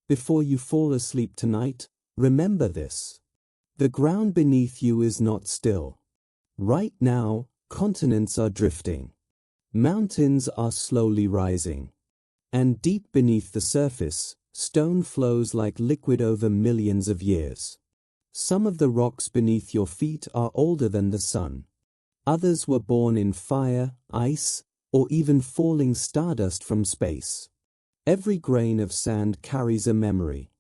Before you fall asleep tonight, remember this. The ground beneath you is not still. Right now, continents are drifting. Mountains are slowly rising. And deep beneath the surface, stone flows like liquid over millions of years. Some of the rocks beneath your feet are older than the sun. Others were born in fire, ice, or even falling stardust from space. Every grain of sand carries a memory.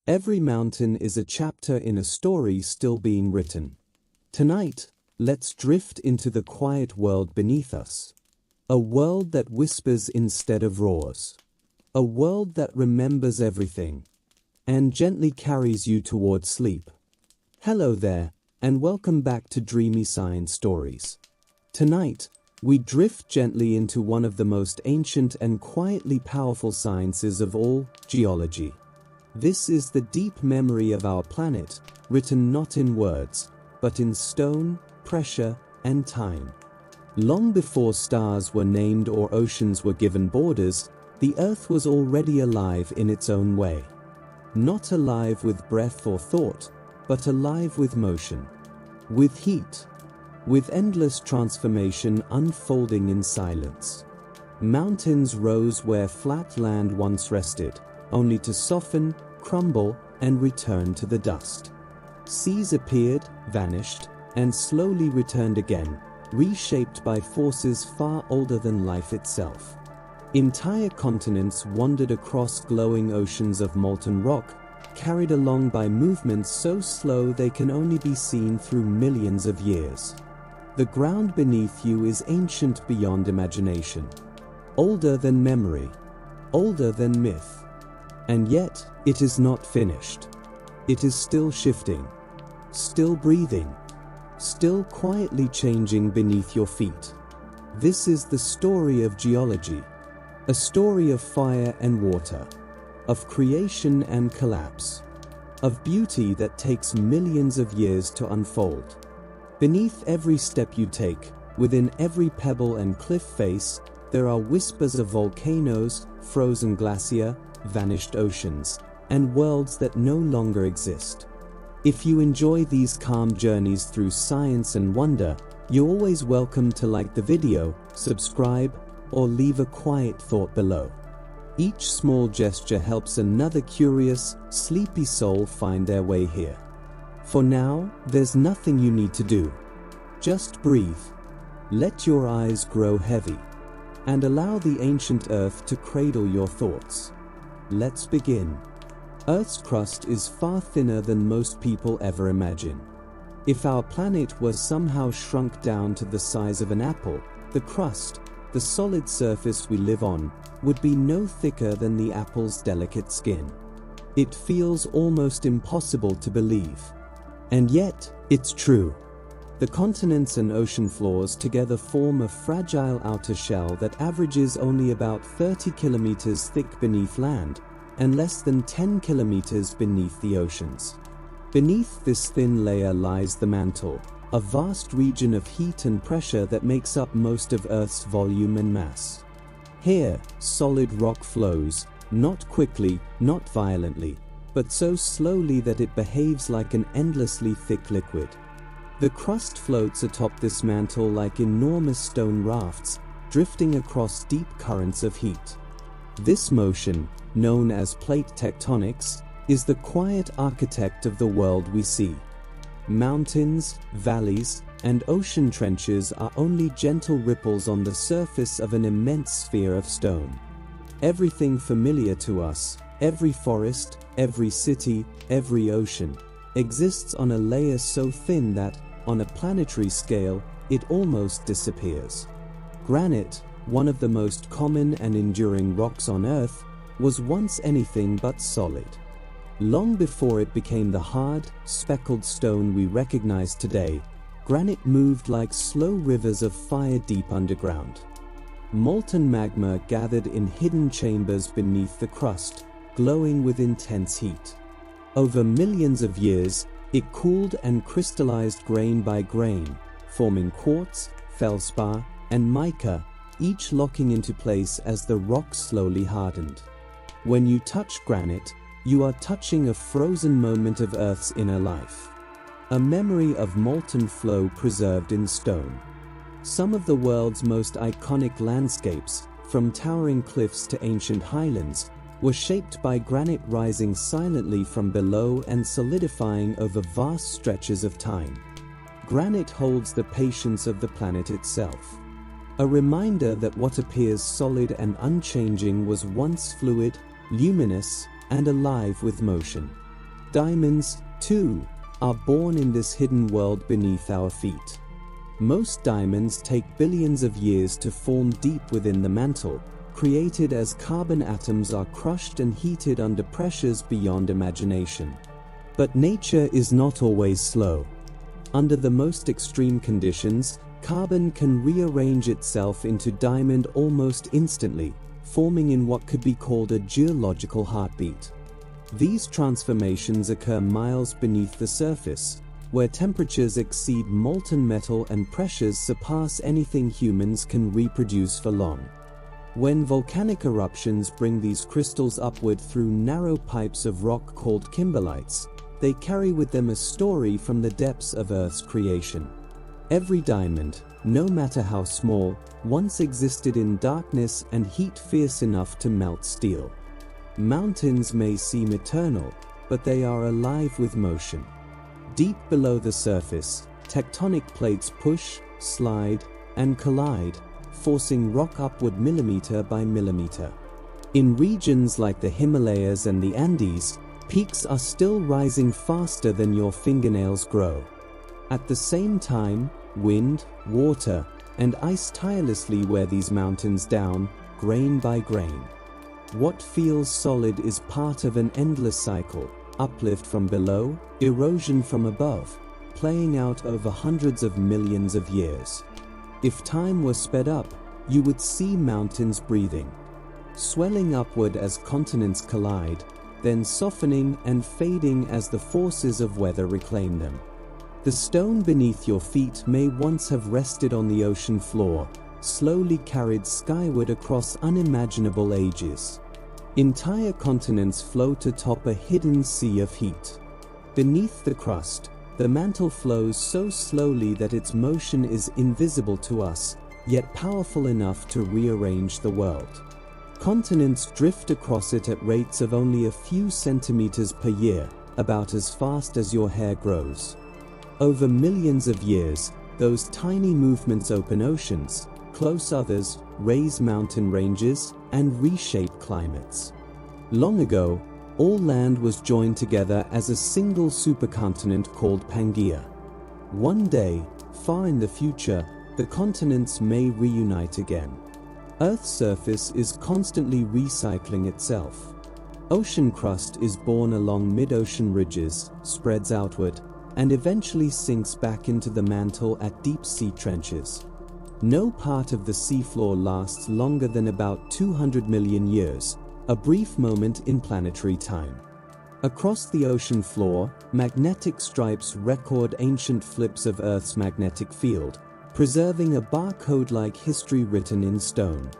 Every mountain is a chapter in a story still being written. Tonight, let's drift into the quiet world beneath us. A world that whispers instead of roars. A world that remembers everything and gently carries you toward sleep. Hello there, and welcome back to Dreamy Science Stories. Tonight, we drift gently into one of the most ancient and quietly powerful sciences of all, geology. This is the deep memory of our planet, written not in words, but in stone, pressure, and time. Long before stars were named or oceans were given borders, the Earth was already alive in its own way. Not alive with breath or thought, but alive with motion, with heat, with endless transformation unfolding in silence. Mountains rose where flat land once rested, only to soften, crumble, and return to the dust. Seas appeared, vanished, and slowly returned again, reshaped by forces far older than life itself. Entire continents wandered across glowing oceans of molten rock, carried along by movements so slow they can only be seen through millions of years. The ground beneath you is ancient beyond imagination, older than memory, older than myth. And yet, it is not finished. It is still shifting, still breathing, still quietly changing beneath your feet. This is the story of geology, a story of fire and water, of creation and collapse, of beauty that takes millions of years to unfold. Beneath every step you take, within every pebble and cliff face, there are whispers of volcanoes, frozen glacier, vanished oceans, and worlds that no longer exist. If you enjoy these calm journeys through science and wonder, you're always welcome to like the video, subscribe, or leave a quiet thought below. Each small gesture helps another curious, sleepy soul find their way here. For now, there's nothing you need to do. Just breathe. Let your eyes grow heavy, and allow the ancient Earth to cradle your thoughts. Let's begin. Earth's crust is far thinner than most people ever imagine. If our planet was somehow shrunk down to the size of an apple, the crust, the solid surface we live on, would be no thicker than the apple's delicate skin. It feels almost impossible to believe. And yet, it's true. The continents and ocean floors together form a fragile outer shell that averages only about 30 kilometers thick beneath land, and less than 10 kilometers beneath the oceans. Beneath this thin layer lies the mantle, a vast region of heat and pressure that makes up most of Earth's volume and mass. Here, solid rock flows, not quickly, not violently, but so slowly that it behaves like an endlessly thick liquid. The crust floats atop this mantle like enormous stone rafts, drifting across deep currents of heat. This motion, known as plate tectonics, is the quiet architect of the world we see. Mountains, valleys, and ocean trenches are only gentle ripples on the surface of an immense sphere of stone. Everything familiar to us, every forest, every city, every ocean, exists on a layer so thin that, on a planetary scale, it almost disappears. Granite, one of the most common and enduring rocks on Earth, was once anything but solid. Long before it became the hard, speckled stone we recognize today, granite moved like slow rivers of fire deep underground. Molten magma gathered in hidden chambers beneath the crust, glowing with intense heat. Over millions of years, it cooled and crystallized grain by grain, forming quartz, feldspar, and mica, each locking into place as the rock slowly hardened. When you touch granite, you are touching a frozen moment of Earth's inner life. A memory of molten flow preserved in stone. Some of the world's most iconic landscapes, from towering cliffs to ancient highlands, were shaped by granite rising silently from below and solidifying over vast stretches of time. Granite holds the patience of the planet itself. A reminder that what appears solid and unchanging was once fluid, luminous, and alive with motion. Diamonds, too, are born in this hidden world beneath our feet. Most diamonds take billions of years to form deep within the mantle, created as carbon atoms are crushed and heated under pressures beyond imagination. But nature is not always slow. Under the most extreme conditions, carbon can rearrange itself into diamond almost instantly, forming in what could be called a geological heartbeat. These transformations occur miles beneath the surface, where temperatures exceed molten metal and pressures surpass anything humans can reproduce for long. When volcanic eruptions bring these crystals upward through narrow pipes of rock called kimberlites, they carry with them a story from the depths of Earth's creation. Every diamond, no matter how small, once existed in darkness and heat fierce enough to melt steel. Mountains may seem eternal, but they are alive with motion. Deep below the surface, tectonic plates push, slide, and collide, forcing rock upward millimeter by millimeter. In regions like the Himalayas and the Andes, peaks are still rising faster than your fingernails grow. At the same time, wind, water, and ice tirelessly wear these mountains down, grain by grain. What feels solid is part of an endless cycle, uplift from below, erosion from above, playing out over hundreds of millions of years. If time were sped up, you would see mountains breathing, swelling upward as continents collide, then softening and fading as the forces of weather reclaim them. The stone beneath your feet may once have rested on the ocean floor, slowly carried skyward across unimaginable ages. Entire continents float atop a hidden sea of heat. Beneath the crust, the mantle flows so slowly that its motion is invisible to us, yet powerful enough to rearrange the world. Continents drift across it at rates of only a few centimeters per year, about as fast as your hair grows. Over millions of years, those tiny movements open oceans, close others, raise mountain ranges, and reshape climates. Long ago, all land was joined together as a single supercontinent called Pangaea. One day, far in the future, the continents may reunite again. Earth's surface is constantly recycling itself. Ocean crust is born along mid-ocean ridges, spreads outward, and eventually sinks back into the mantle at deep-sea trenches. No part of the seafloor lasts longer than about 200 million years, a brief moment in planetary time. Across the ocean floor, magnetic stripes record ancient flips of Earth's magnetic field, preserving a barcode-like history written in stone.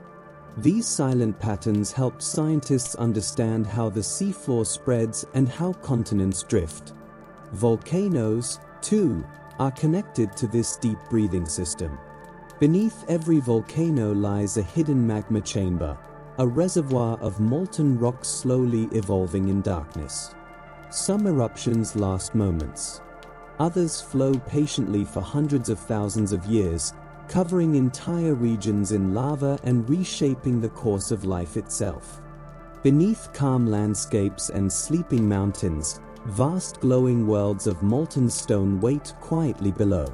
These silent patterns help scientists understand how the seafloor spreads and how continents drift. Volcanoes, too, are connected to this deep breathing system. Beneath every volcano lies a hidden magma chamber, a reservoir of molten rock slowly evolving in darkness. Some eruptions last moments. Others flow patiently for hundreds of thousands of years, covering entire regions in lava and reshaping the course of life itself. Beneath calm landscapes and sleeping mountains, vast glowing worlds of molten stone wait quietly below.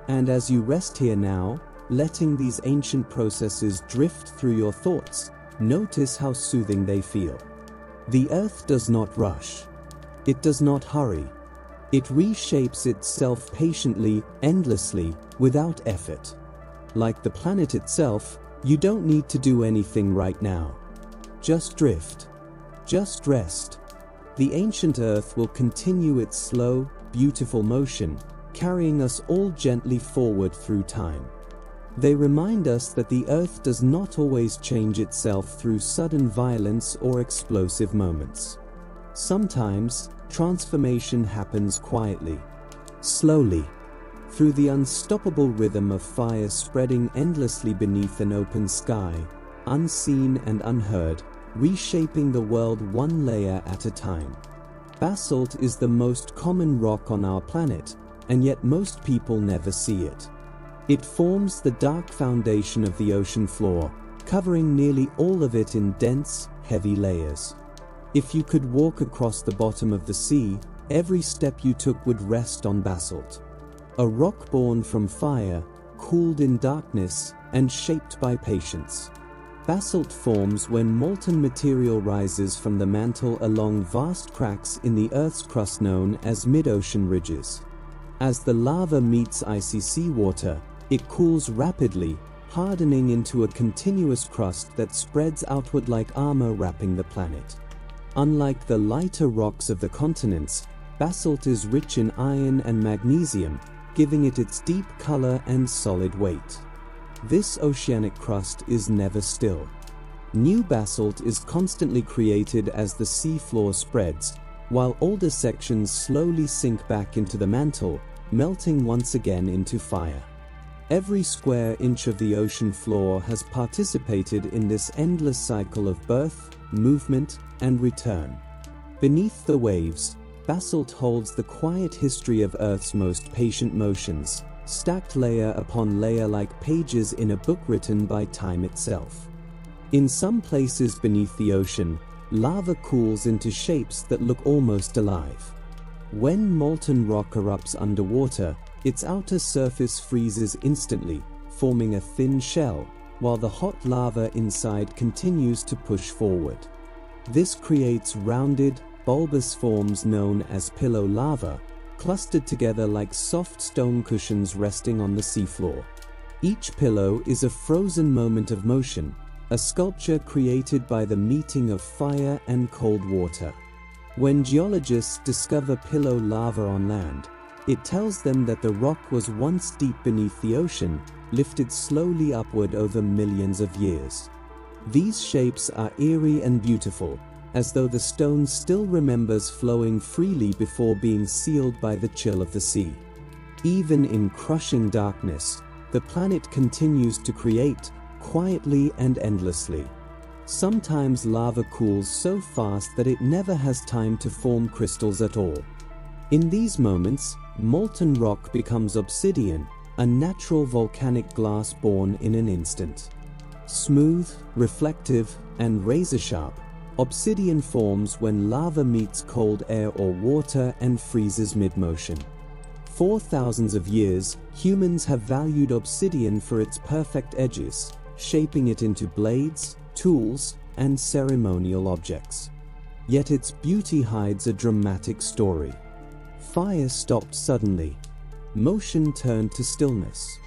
And as you rest here now, letting these ancient processes drift through your thoughts, notice how soothing they feel. The Earth does not rush. It does not hurry. It reshapes itself patiently, endlessly, without effort. Like the planet itself, you don't need to do anything right now. Just drift. Just rest. The ancient Earth will continue its slow, beautiful motion, carrying us all gently forward through time. They remind us that the Earth does not always change itself through sudden violence or explosive moments. Sometimes, transformation happens quietly, slowly, through the unstoppable rhythm of fire spreading endlessly beneath an open sky, unseen and unheard, reshaping the world one layer at a time. Basalt is the most common rock on our planet, and yet most people never see it. It forms the dark foundation of the ocean floor, covering nearly all of it in dense, heavy layers. If you could walk across the bottom of the sea, every step you took would rest on basalt. A rock born from fire, cooled in darkness, and shaped by patience. Basalt forms when molten material rises from the mantle along vast cracks in the Earth's crust known as mid-ocean ridges. As the lava meets icy seawater, it cools rapidly, hardening into a continuous crust that spreads outward like armor wrapping the planet. Unlike the lighter rocks of the continents, basalt is rich in iron and magnesium, giving it its deep color and solid weight. This oceanic crust is never still. New basalt is constantly created as the seafloor spreads, while older sections slowly sink back into the mantle, melting once again into fire. Every square inch of the ocean floor has participated in this endless cycle of birth, movement, and return. Beneath the waves, basalt holds the quiet history of Earth's most patient motions, stacked layer upon layer like pages in a book written by time itself. In some places beneath the ocean, lava cools into shapes that look almost alive. When molten rock erupts underwater, its outer surface freezes instantly, forming a thin shell, while the hot lava inside continues to push forward. This creates rounded, bulbous forms known as pillow lava, clustered together like soft stone cushions resting on the seafloor. Each pillow is a frozen moment of motion, a sculpture created by the meeting of fire and cold water. When geologists discover pillow lava on land, it tells them that the rock was once deep beneath the ocean, lifted slowly upward over millions of years. These shapes are eerie and beautiful, as though the stone still remembers flowing freely before being sealed by the chill of the sea. Even in crushing darkness, the planet continues to create, quietly and endlessly. Sometimes lava cools so fast that it never has time to form crystals at all. In these moments, molten rock becomes obsidian, a natural volcanic glass born in an instant. Smooth, reflective, and razor-sharp, obsidian forms when lava meets cold air or water and freezes mid-motion. For thousands of years, humans have valued obsidian for its perfect edges, shaping it into blades, tools, and ceremonial objects. Yet its beauty hides a dramatic story. Fire stopped suddenly. Motion turned to stillness.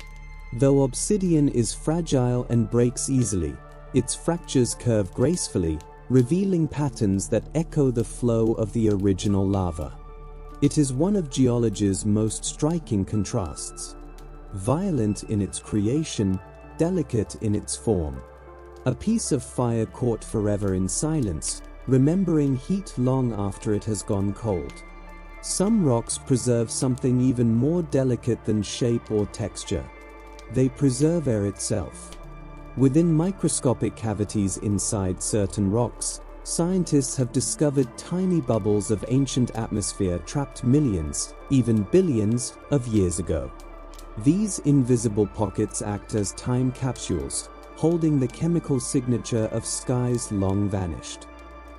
Though obsidian is fragile and breaks easily, its fractures curve gracefully, revealing patterns that echo the flow of the original lava. It is one of geology's most striking contrasts. Violent in its creation, delicate in its form. A piece of fire caught forever in silence, remembering heat long after it has gone cold. Some rocks preserve something even more delicate than shape or texture. They preserve air itself. Within microscopic cavities inside certain rocks, scientists have discovered tiny bubbles of ancient atmosphere trapped millions, even billions, of years ago. These invisible pockets act as time capsules, holding the chemical signature of skies long vanished.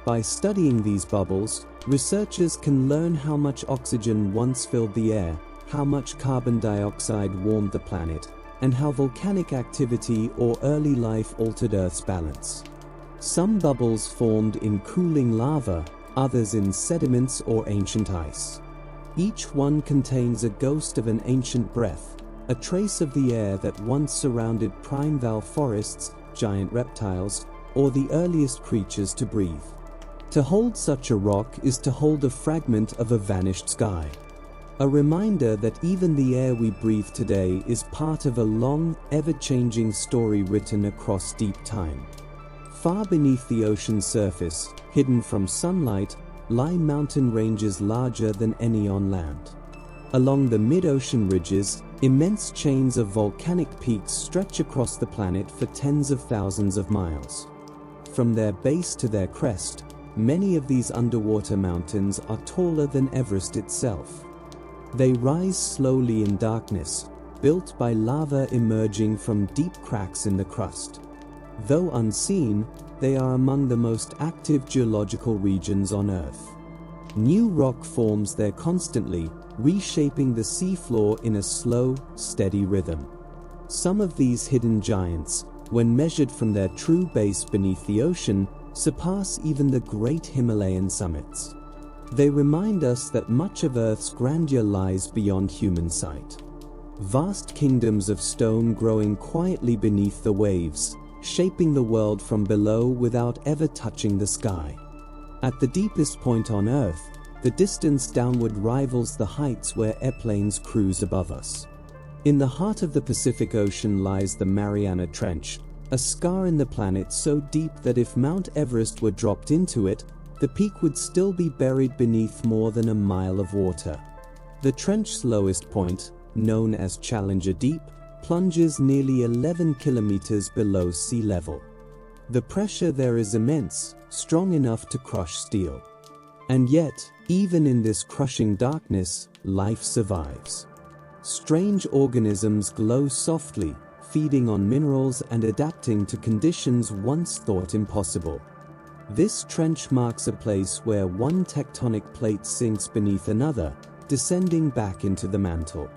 By studying these bubbles, researchers can learn how much oxygen once filled the air, how much carbon dioxide warmed the planet, and how volcanic activity or early life altered Earth's balance. Some bubbles formed in cooling lava, others in sediments or ancient ice. Each one contains a ghost of an ancient breath, a trace of the air that once surrounded primeval forests, giant reptiles, or the earliest creatures to breathe. To hold such a rock is to hold a fragment of a vanished sky. A reminder that even the air we breathe today is part of a long, ever-changing story written across deep time. Far beneath the ocean's surface, hidden from sunlight, lie mountain ranges larger than any on land. Along the mid-ocean ridges, immense chains of volcanic peaks stretch across the planet for tens of thousands of miles. From their base to their crest, many of these underwater mountains are taller than Everest itself. They rise slowly in darkness, built by lava emerging from deep cracks in the crust. Though unseen, they are among the most active geological regions on Earth. New rock forms there constantly, reshaping the seafloor in a slow, steady rhythm. Some of these hidden giants, when measured from their true base beneath the ocean, surpass even the great Himalayan summits. They remind us that much of Earth's grandeur lies beyond human sight. Vast kingdoms of stone growing quietly beneath the waves, shaping the world from below without ever touching the sky. At the deepest point on Earth, the distance downward rivals the heights where airplanes cruise above us. In the heart of the Pacific Ocean lies the Mariana Trench, a scar in the planet so deep that if Mount Everest were dropped into it, the peak would still be buried beneath more than a mile of water. The trench's lowest point, known as Challenger Deep, plunges nearly 11 kilometers below sea level. The pressure there is immense, strong enough to crush steel. And yet, even in this crushing darkness, life survives. Strange organisms glow softly, feeding on minerals and adapting to conditions once thought impossible. This trench marks a place where one tectonic plate sinks beneath another, descending back into the mantle.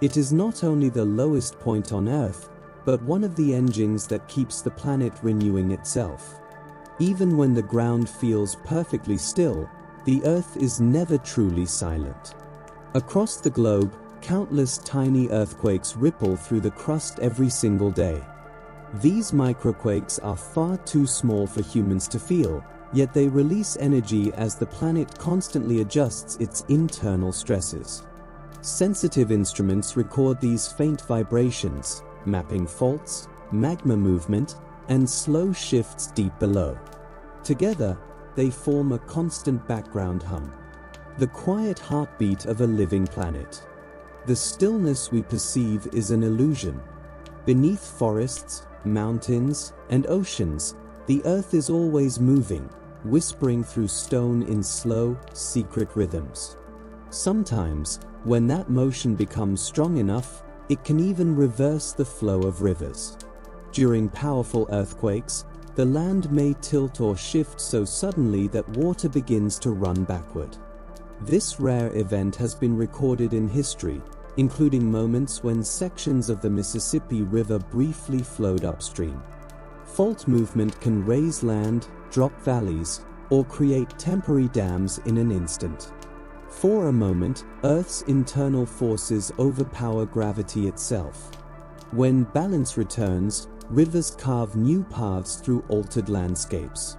It is not only the lowest point on Earth, but one of the engines that keeps the planet renewing itself. Even when the ground feels perfectly still, the Earth is never truly silent. Across the globe, countless tiny earthquakes ripple through the crust every single day. These microquakes are far too small for humans to feel, yet they release energy as the planet constantly adjusts its internal stresses. Sensitive instruments record these faint vibrations, mapping faults, magma movement, and slow shifts deep below. Together, they form a constant background hum, the quiet heartbeat of a living planet. The stillness we perceive is an illusion. Beneath forests, mountains, and oceans, the Earth is always moving, whispering through stone in slow, secret rhythms. Sometimes, when that motion becomes strong enough, it can even reverse the flow of rivers. During powerful earthquakes, the land may tilt or shift so suddenly that water begins to run backward. This rare event has been recorded in history, including moments when sections of the Mississippi River briefly flowed upstream. Fault movement can raise land, drop valleys, or create temporary dams in an instant. For a moment, Earth's internal forces overpower gravity itself. When balance returns, rivers carve new paths through altered landscapes.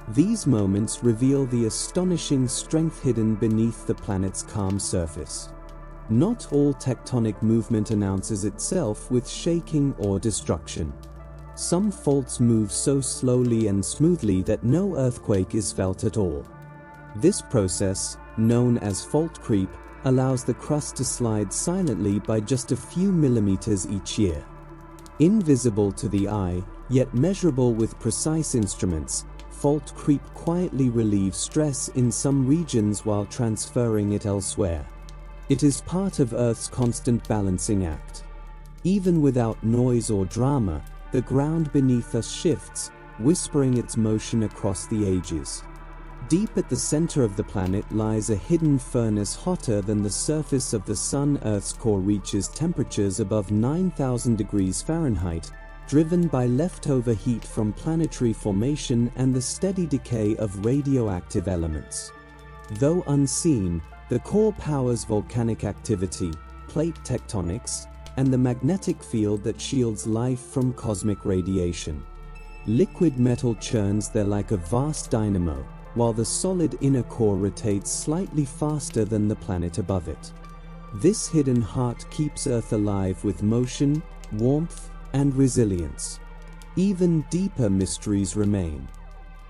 These moments reveal the astonishing strength hidden beneath the planet's calm surface. Not all tectonic movement announces itself with shaking or destruction. Some faults move so slowly and smoothly that no earthquake is felt at all. This process, known as fault creep, allows the crust to slide silently by just a few millimeters each year. Invisible to the eye, yet measurable with precise instruments, fault creep quietly relieves stress in some regions while transferring it elsewhere. It is part of Earth's constant balancing act. Even without noise or drama, the ground beneath us shifts, whispering its motion across the ages. Deep at the center of the planet lies a hidden furnace hotter than the surface of the Sun. Earth's core reaches temperatures above 9,000 degrees Fahrenheit, driven by leftover heat from planetary formation and the steady decay of radioactive elements. Though unseen, the core powers volcanic activity, plate tectonics, and the magnetic field that shields life from cosmic radiation. Liquid metal churns there like a vast dynamo, while the solid inner core rotates slightly faster than the planet above it. This hidden heart keeps Earth alive with motion, warmth, and resilience. Even deeper mysteries remain.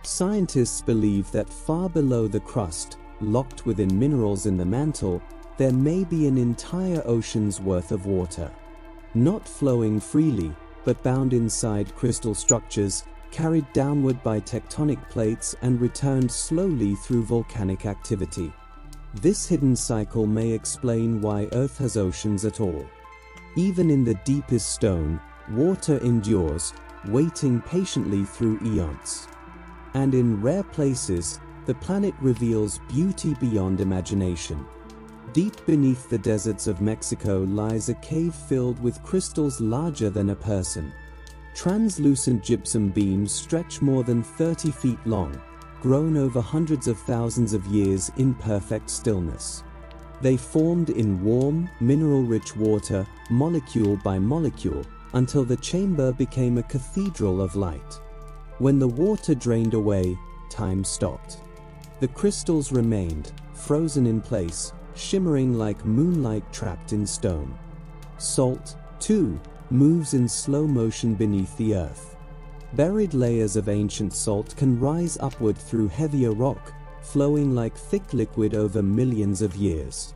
Scientists believe that far below the crust, locked within minerals in the mantle, there may be an entire ocean's worth of water. Not flowing freely, but bound inside crystal structures, carried downward by tectonic plates and returned slowly through volcanic activity. This hidden cycle may explain why Earth has oceans at all. Even in the deepest stone, water endures, waiting patiently through eons. And in rare places, the planet reveals beauty beyond imagination. Deep beneath the deserts of Mexico lies a cave filled with crystals larger than a person. Translucent gypsum beams stretch more than 30 feet long, grown over hundreds of thousands of years in perfect stillness. They formed in warm, mineral-rich water, molecule by molecule, until the chamber became a cathedral of light. When the water drained away, time stopped. The crystals remained, frozen in place, shimmering like moonlight trapped in stone. Salt, too, moves in slow motion beneath the earth. Buried layers of ancient salt can rise upward through heavier rock, flowing like thick liquid over millions of years.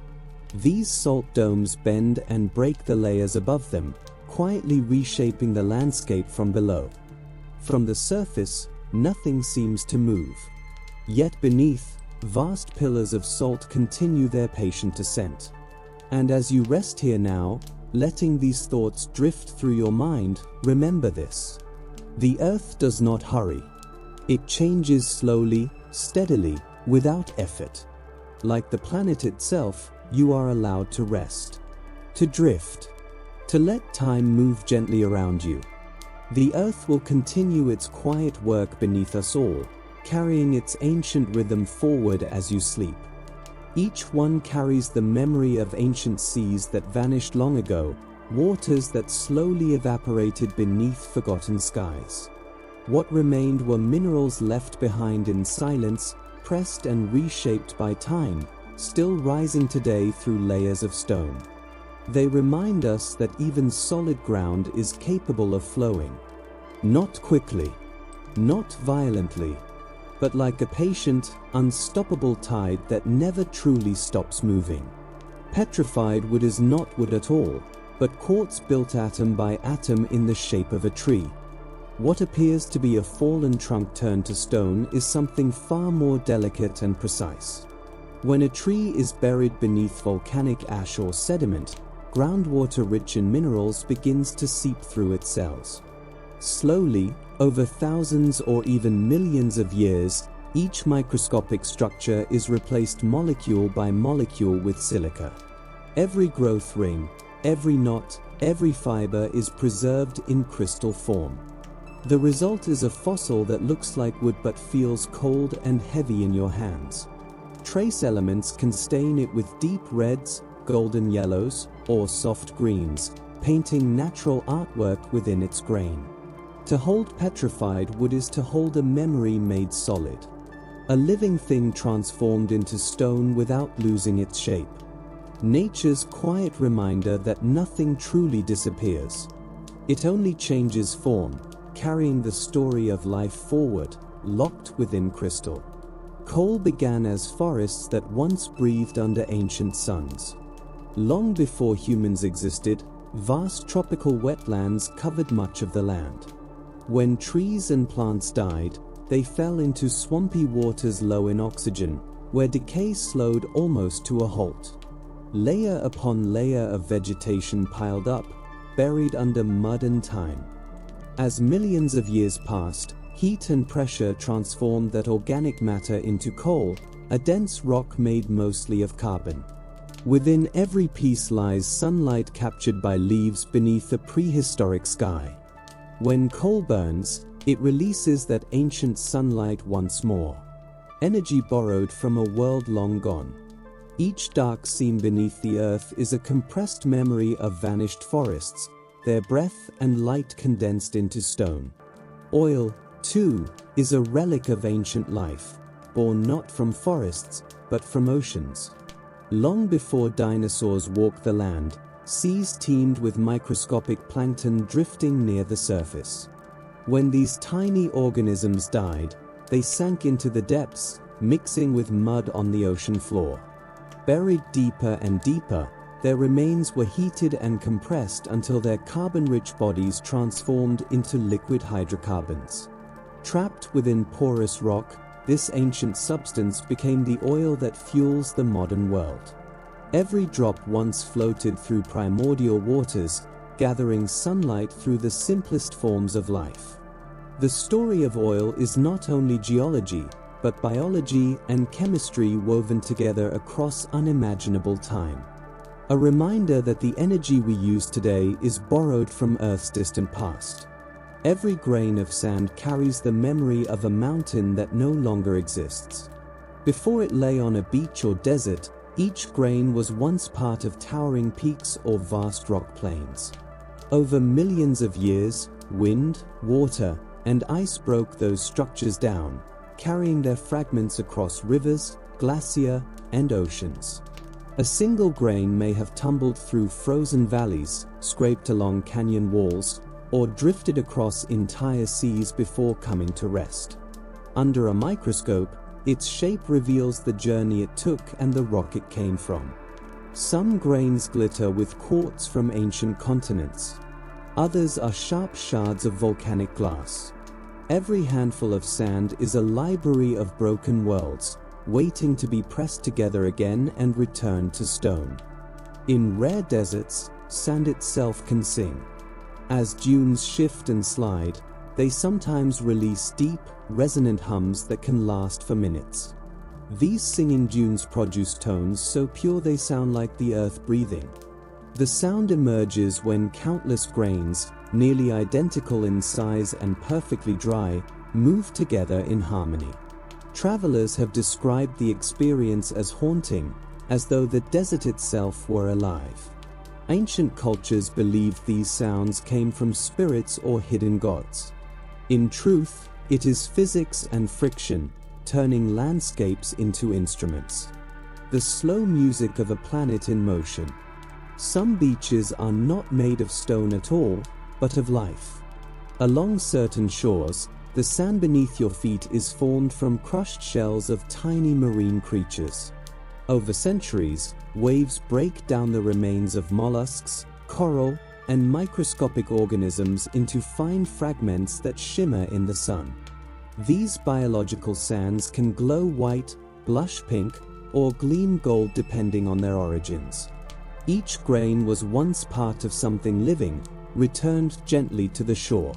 These salt domes bend and break the layers above them, quietly reshaping the landscape from below. From the surface, nothing seems to move. Yet beneath, vast pillars of salt continue their patient ascent. And as you rest here now, letting these thoughts drift through your mind, remember this. The Earth does not hurry. It changes slowly, steadily, without effort. Like the planet itself, you are allowed to rest, to drift, to let time move gently around you. The Earth will continue its quiet work beneath us all, carrying its ancient rhythm forward as you sleep. Each one carries the memory of ancient seas that vanished long ago, waters that slowly evaporated beneath forgotten skies. What remained were minerals left behind in silence, pressed and reshaped by time, still rising today through layers of stone. They remind us that even solid ground is capable of flowing. Not quickly, not violently, but like a patient, unstoppable tide that never truly stops moving. Petrified wood is not wood at all, but quartz built atom by atom in the shape of a tree. What appears to be a fallen trunk turned to stone is something far more delicate and precise. When a tree is buried beneath volcanic ash or sediment, groundwater rich in minerals begins to seep through its cells. Slowly, over thousands or even millions of years, each microscopic structure is replaced molecule by molecule with silica. Every growth ring, every knot, every fiber is preserved in crystal form. The result is a fossil that looks like wood but feels cold and heavy in your hands. Trace elements can stain it with deep reds, golden yellows, or soft greens, painting natural artwork within its grain. To hold petrified wood is to hold a memory made solid. A living thing transformed into stone without losing its shape. Nature's quiet reminder that nothing truly disappears. It only changes form, carrying the story of life forward, locked within crystal. Coal began as forests that once breathed under ancient suns. Long before humans existed, vast tropical wetlands covered much of the land. When trees and plants died, they fell into swampy waters low in oxygen, where decay slowed almost to a halt. Layer upon layer of vegetation piled up, buried under mud and time. As millions of years passed, heat and pressure transformed that organic matter into coal, a dense rock made mostly of carbon. Within every piece lies sunlight captured by leaves beneath a prehistoric sky. When coal burns, it releases that ancient sunlight once more. Energy borrowed from a world long gone. Each dark seam beneath the earth is a compressed memory of vanished forests, their breath and light condensed into stone. Oil, too, is a relic of ancient life, born not from forests, but from oceans. Long before dinosaurs walked the land, seas teemed with microscopic plankton drifting near the surface. When these tiny organisms died, They sank into the depths, mixing with mud on the ocean floor. Buried deeper and deeper, their remains were heated and compressed until their carbon-rich bodies transformed into liquid hydrocarbons. Trapped within porous rock, this ancient substance became the oil that fuels the modern world. Every drop once floated through primordial waters, gathering sunlight through the simplest forms of life. The story of oil is not only geology, but biology and chemistry woven together across unimaginable time. A reminder that the energy we use today is borrowed from Earth's distant past. Every grain of sand carries the memory of a mountain that no longer exists. Before it lay on a beach or desert, each grain was once part of towering peaks or vast rock plains. Over millions of years, wind, water, and ice broke those structures down, carrying their fragments across rivers, glacier, and oceans. A single grain may have tumbled through frozen valleys, scraped along canyon walls, or drifted across entire seas before coming to rest. Under a microscope, its shape reveals the journey it took and the rock it came from. Some grains glitter with quartz from ancient continents. Others are sharp shards of volcanic glass. Every handful of sand is a library of broken worlds, waiting to be pressed together again and returned to stone. In rare deserts, sand itself can sing. As dunes shift and slide, they sometimes release deep, resonant hums that can last for minutes. These singing dunes produce tones so pure they sound like the earth breathing. The sound emerges when countless grains, nearly identical in size and perfectly dry, move together in harmony. Travelers have described the experience as haunting, as though the desert itself were alive. Ancient cultures believed these sounds came from spirits or hidden gods. In truth, it is physics and friction, turning landscapes into instruments. The slow music of a planet in motion. Some beaches are not made of stone at all, but of life. Along certain shores, the sand beneath your feet is formed from crushed shells of tiny marine creatures. Over centuries, waves break down the remains of mollusks, coral, and microscopic organisms into fine fragments that shimmer in the sun. These biological sands can glow white, blush pink, or gleam gold depending on their origins. Each grain was once part of something living, returned gently to the shore.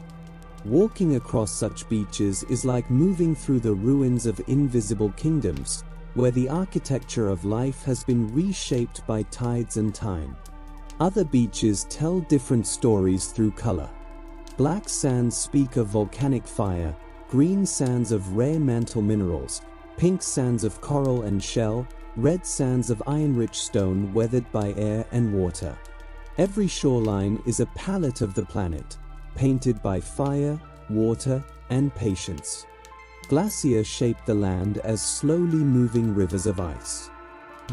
Walking across such beaches is like moving through the ruins of invisible kingdoms, where the architecture of life has been reshaped by tides and time. Other beaches tell different stories through color. Black sands speak of volcanic fire, green sands of rare mantle minerals, pink sands of coral and shell, red sands of iron-rich stone weathered by air and water. Every shoreline is a palette of the planet, painted by fire, water, and patience. Glaciers shape the land as slowly moving rivers of ice.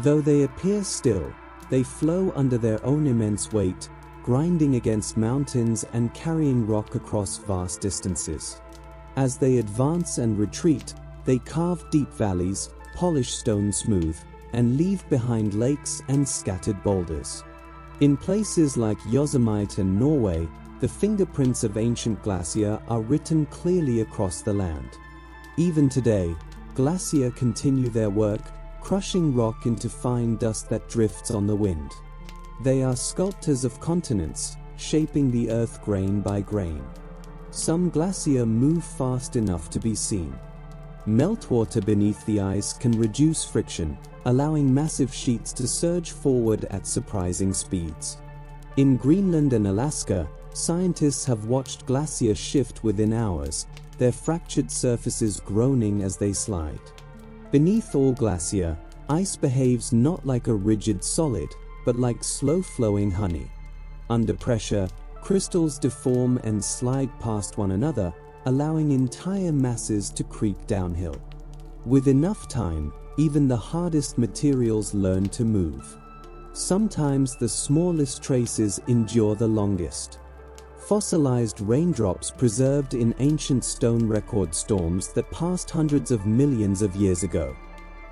Though they appear still, they flow under their own immense weight, grinding against mountains and carrying rock across vast distances. As they advance and retreat, they carve deep valleys, polish stone smooth, and leave behind lakes and scattered boulders. In places like Yosemite and Norway, the fingerprints of ancient glacier are written clearly across the land. Even today, glaciers continue their work, crushing rock into fine dust that drifts on the wind. They are sculptors of continents, shaping the earth grain by grain. Some glaciers move fast enough to be seen. Meltwater beneath the ice can reduce friction, allowing massive sheets to surge forward at surprising speeds. In Greenland and Alaska, scientists have watched glaciers shift within hours, their fractured surfaces groaning as they slide. Beneath all glacier, ice behaves not like a rigid solid, but like slow-flowing honey. Under pressure, crystals deform and slide past one another, allowing entire masses to creep downhill. With enough time, even the hardest materials learn to move. Sometimes the smallest traces endure the longest. Fossilized raindrops preserved in ancient stone record storms that passed hundreds of millions of years ago.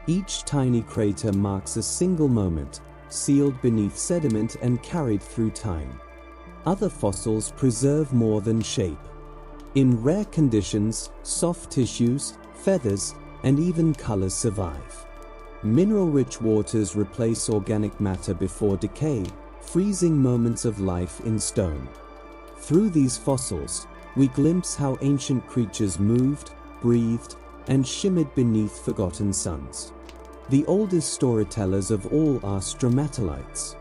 Each tiny crater marks a single moment, sealed beneath sediment and carried through time. Other fossils preserve more than shape. In rare conditions, soft tissues, feathers, and even colors survive. Mineral-rich waters replace organic matter before decay, freezing moments of life in stone. Through these fossils, we glimpse how ancient creatures moved, breathed, and shimmered beneath forgotten suns. The oldest storytellers of all are stromatolites.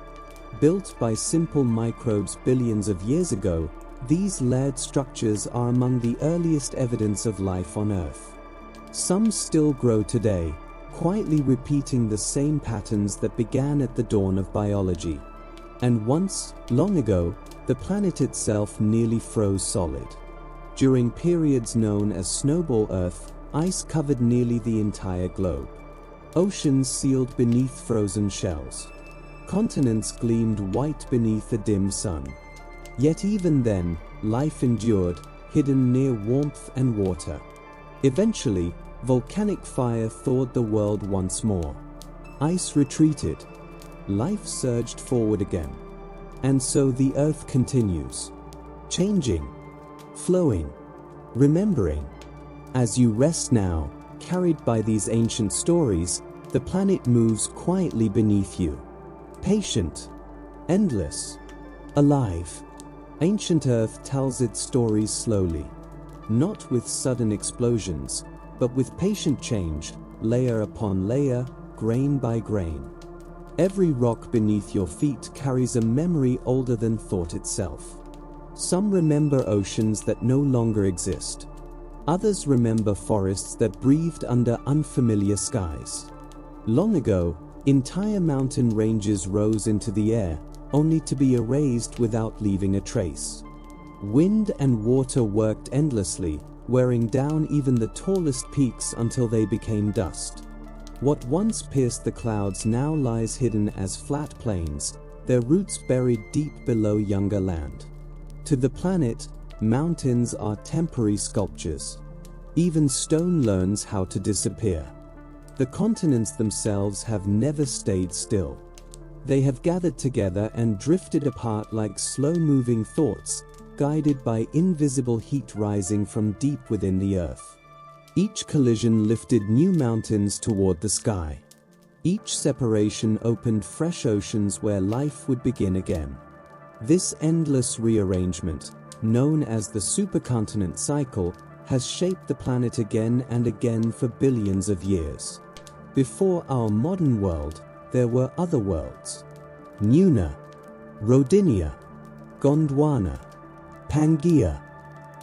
Built by simple microbes billions of years ago, these layered structures are among the earliest evidence of life on Earth. Some still grow today, quietly repeating the same patterns that began at the dawn of biology. And once, long ago, the planet itself nearly froze solid. During periods known as Snowball Earth, ice covered nearly the entire globe. Oceans sealed beneath frozen shells. Continents gleamed white beneath a dim sun. Yet even then, life endured, hidden near warmth and water. Eventually, volcanic fire thawed the world once more. Ice retreated. Life surged forward again. And so the Earth continues. Changing. Flowing. Remembering. As you rest now, carried by these ancient stories, the planet moves quietly beneath you. Patient. Endless. Alive. Ancient Earth tells its stories slowly. Not with sudden explosions, but with patient change, layer upon layer, grain by grain. Every rock beneath your feet carries a memory older than thought itself. Some remember oceans that no longer exist. Others remember forests that breathed under unfamiliar skies. Long ago, entire mountain ranges rose into the air, only to be erased without leaving a trace. Wind and water worked endlessly, wearing down even the tallest peaks until they became dust. What once pierced the clouds now lies hidden as flat plains, their roots buried deep below younger land. To the planet, mountains are temporary sculptures. Even stone learns how to disappear. The continents themselves have never stayed still. They have gathered together and drifted apart like slow-moving thoughts, guided by invisible heat rising from deep within the Earth. Each collision lifted new mountains toward the sky. Each separation opened fresh oceans where life would begin again. This endless rearrangement, known as the supercontinent cycle, has shaped the planet again and again for billions of years. Before our modern world, there were other worlds. Nuna, Rodinia, Gondwana, Pangaea.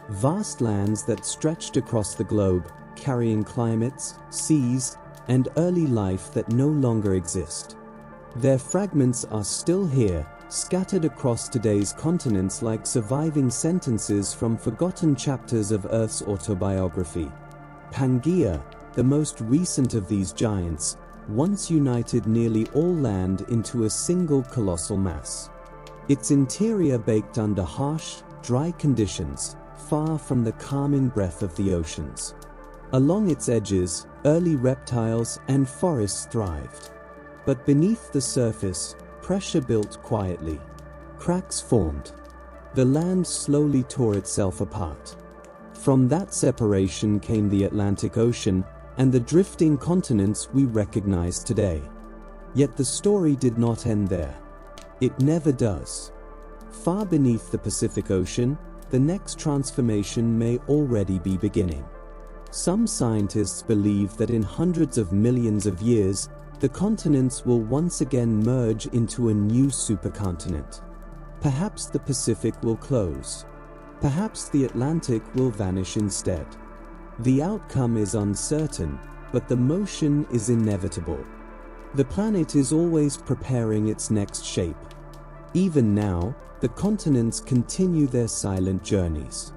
Vast lands that stretched across the globe, carrying climates, seas, and early life that no longer exist. Their fragments are still here, scattered across today's continents like surviving sentences from forgotten chapters of Earth's autobiography. Pangaea, the most recent of these giants, once united nearly all land into a single colossal mass. Its interior baked under harsh, dry conditions, far from the calming breath of the oceans. Along its edges, early reptiles and forests thrived. But beneath the surface, pressure built quietly. Cracks formed. The land slowly tore itself apart. From that separation came the Atlantic Ocean and the drifting continents we recognize today. Yet the story did not end there. It never does. Far beneath the Pacific Ocean, the next transformation may already be beginning. Some scientists believe that in hundreds of millions of years, the continents will once again merge into a new supercontinent. Perhaps the Pacific will close. Perhaps the Atlantic will vanish instead. The outcome is uncertain, but the motion is inevitable. The planet is always preparing its next shape. Even now, the continents continue their silent journeys.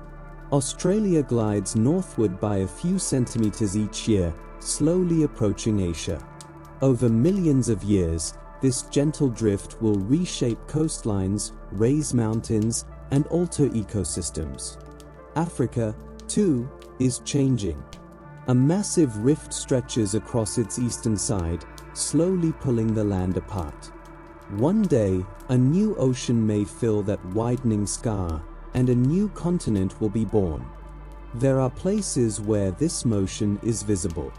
Australia glides northward by a few centimeters each year, slowly approaching Asia. Over millions of years, this gentle drift will reshape coastlines, raise mountains, and alter ecosystems. Africa, too, is changing. A massive rift stretches across its eastern side, slowly pulling the land apart. One day, a new ocean may fill that widening scar, and a new continent will be born. There are places where this motion is visible.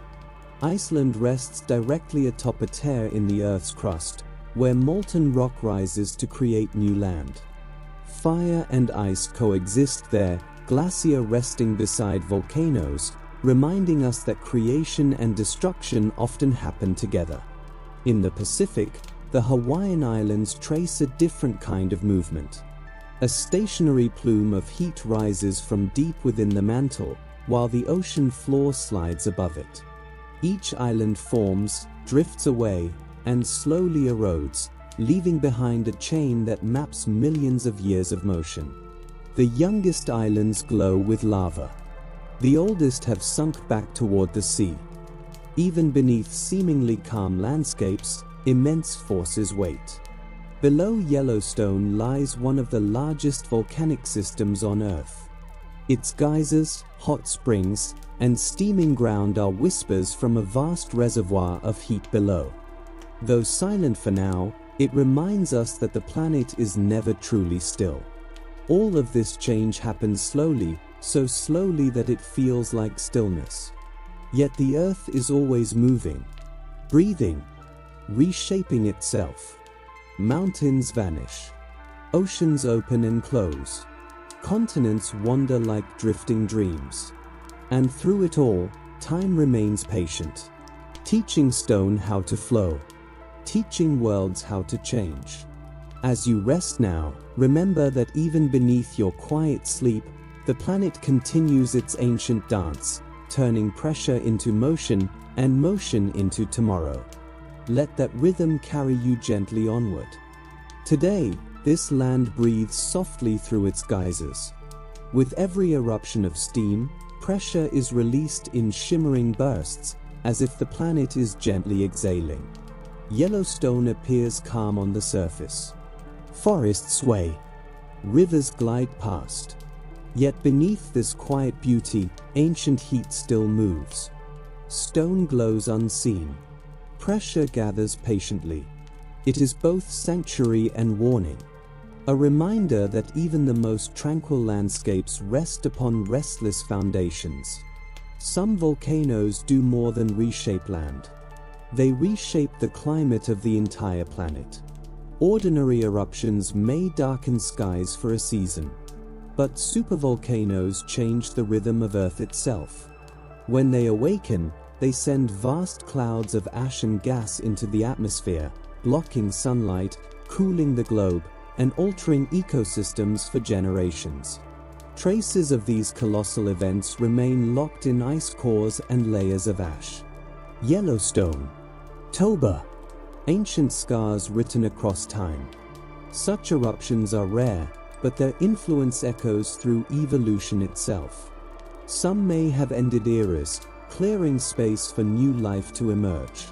Iceland rests directly atop a tear in the Earth's crust, where molten rock rises to create new land. Fire and ice coexist there, glacier resting beside volcanoes, reminding us that creation and destruction often happen together. In the Pacific, the Hawaiian Islands trace a different kind of movement. A stationary plume of heat rises from deep within the mantle, while the ocean floor slides above it. Each island forms, drifts away, and slowly erodes, leaving behind a chain that maps millions of years of motion. The youngest islands glow with lava. The oldest have sunk back toward the sea. Even beneath seemingly calm landscapes, immense forces wait. Below Yellowstone lies one of the largest volcanic systems on Earth. Its geysers, hot springs, and steaming ground are whispers from a vast reservoir of heat below. Though silent for now, it reminds us that the planet is never truly still. All of this change happens slowly, so slowly that it feels like stillness. Yet the Earth is always moving, breathing, reshaping itself. Mountains vanish. Oceans open and close. Continents wander like drifting dreams. And through it all, time remains patient, teaching stone how to flow, teaching worlds how to change. As you rest now, remember that even beneath your quiet sleep, the planet continues its ancient dance, turning pressure into motion and motion into tomorrow. Let that rhythm carry you gently onward. Today, this land breathes softly through its geysers. With every eruption of steam, pressure is released in shimmering bursts, as if the planet is gently exhaling. Yellowstone appears calm on the surface. Forests sway. Rivers glide past. Yet beneath this quiet beauty, ancient heat still moves. Stone glows unseen. Pressure gathers patiently. It is both sanctuary and warning. A reminder that even the most tranquil landscapes rest upon restless foundations. Some volcanoes do more than reshape land. They reshape the climate of the entire planet. Ordinary eruptions may darken skies for a season, but supervolcanoes change the rhythm of Earth itself. When they awaken, they send vast clouds of ash and gas into the atmosphere, blocking sunlight, cooling the globe, and altering ecosystems for generations. Traces of these colossal events remain locked in ice cores and layers of ash. Yellowstone. Toba. Ancient scars written across time. Such eruptions are rare, but their influence echoes through evolution itself. Some may have ended eras, clearing space for new life to emerge.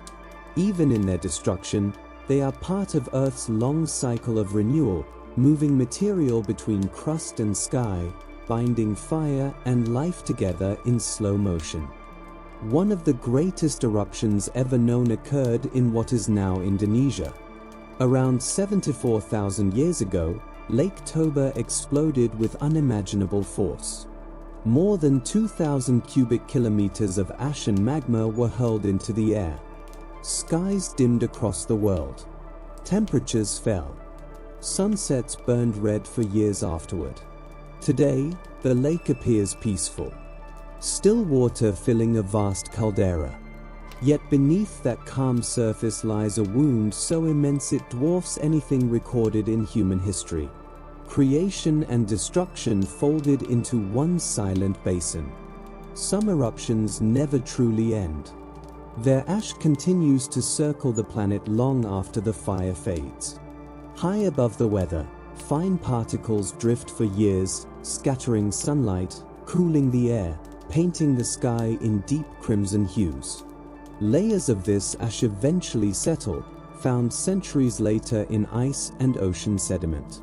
Even in their destruction, they are part of Earth's long cycle of renewal, moving material between crust and sky, binding fire and life together in slow motion. One of the greatest eruptions ever known occurred in what is now Indonesia. Around 74,000 years ago, Lake Toba exploded with unimaginable force. More than 2,000 cubic kilometers of ash and magma were hurled into the air. Skies dimmed across the world. Temperatures fell. Sunsets burned red for years afterward. Today, the lake appears peaceful. Still water filling a vast caldera. Yet beneath that calm surface lies a wound so immense it dwarfs anything recorded in human history. Creation and destruction folded into one silent basin. Some eruptions never truly end. Their ash continues to circle the planet long after the fire fades. High above the weather, fine particles drift for years, scattering sunlight, cooling the air, painting the sky in deep crimson hues. Layers of this ash eventually settle, found centuries later in ice and ocean sediment.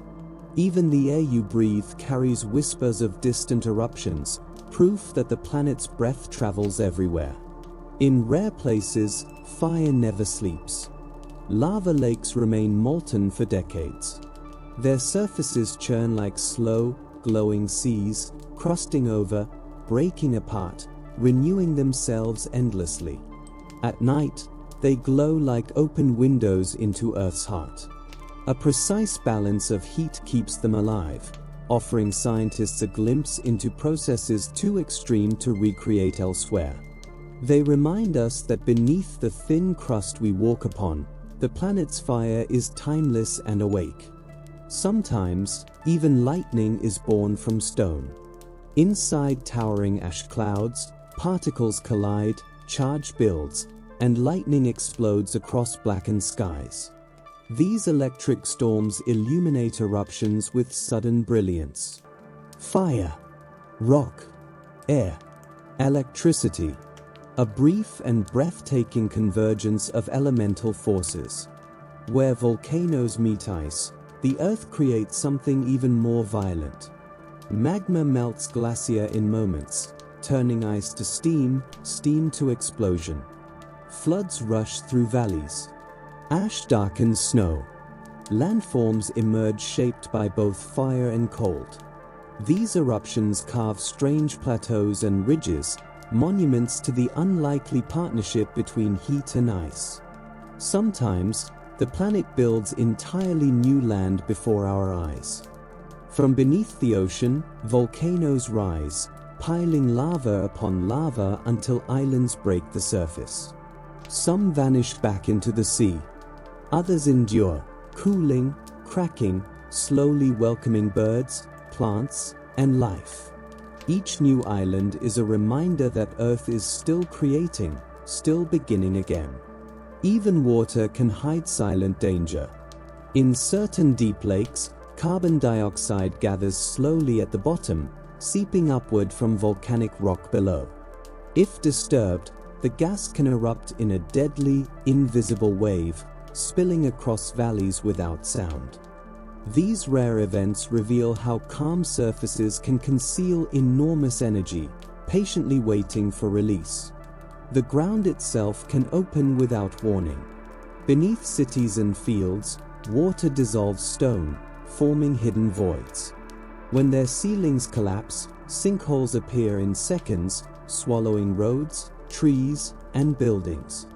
Even the air you breathe carries whispers of distant eruptions, proof that the planet's breath travels everywhere. In rare places, fire never sleeps. Lava lakes remain molten for decades. Their surfaces churn like slow, glowing seas, crusting over, breaking apart, renewing themselves endlessly. At night, they glow like open windows into Earth's heart. A precise balance of heat keeps them alive, offering scientists a glimpse into processes too extreme to recreate elsewhere. They remind us that beneath the thin crust we walk upon, the planet's fire is timeless and awake. Sometimes, even lightning is born from stone. Inside towering ash clouds, particles collide, charge builds, and lightning explodes across blackened skies. These electric storms illuminate eruptions with sudden brilliance. Fire, rock, air, electricity. A brief and breathtaking convergence of elemental forces. Where volcanoes meet ice, the Earth creates something even more violent. Magma melts glacier in moments, turning ice to steam, steam to explosion. Floods rush through valleys. Ash darkens snow. Landforms emerge shaped by both fire and cold. These eruptions carve strange plateaus and ridges, monuments to the unlikely partnership between heat and ice. Sometimes, the planet builds entirely new land before our eyes. From beneath the ocean, volcanoes rise, piling lava upon lava until islands break the surface. Some vanish back into the sea. Others endure, cooling, cracking, slowly welcoming birds, plants, and life. Each new island is a reminder that Earth is still creating, still beginning again. Even water can hide silent danger. In certain deep lakes, carbon dioxide gathers slowly at the bottom, seeping upward from volcanic rock below. If disturbed, the gas can erupt in a deadly, invisible wave, spilling across valleys without sound. These rare events reveal how calm surfaces can conceal enormous energy, patiently waiting for release. The ground itself can open without warning. Beneath cities and fields, water dissolves stone, forming hidden voids. When their ceilings collapse, sinkholes appear in seconds, swallowing roads, trees, and buildings.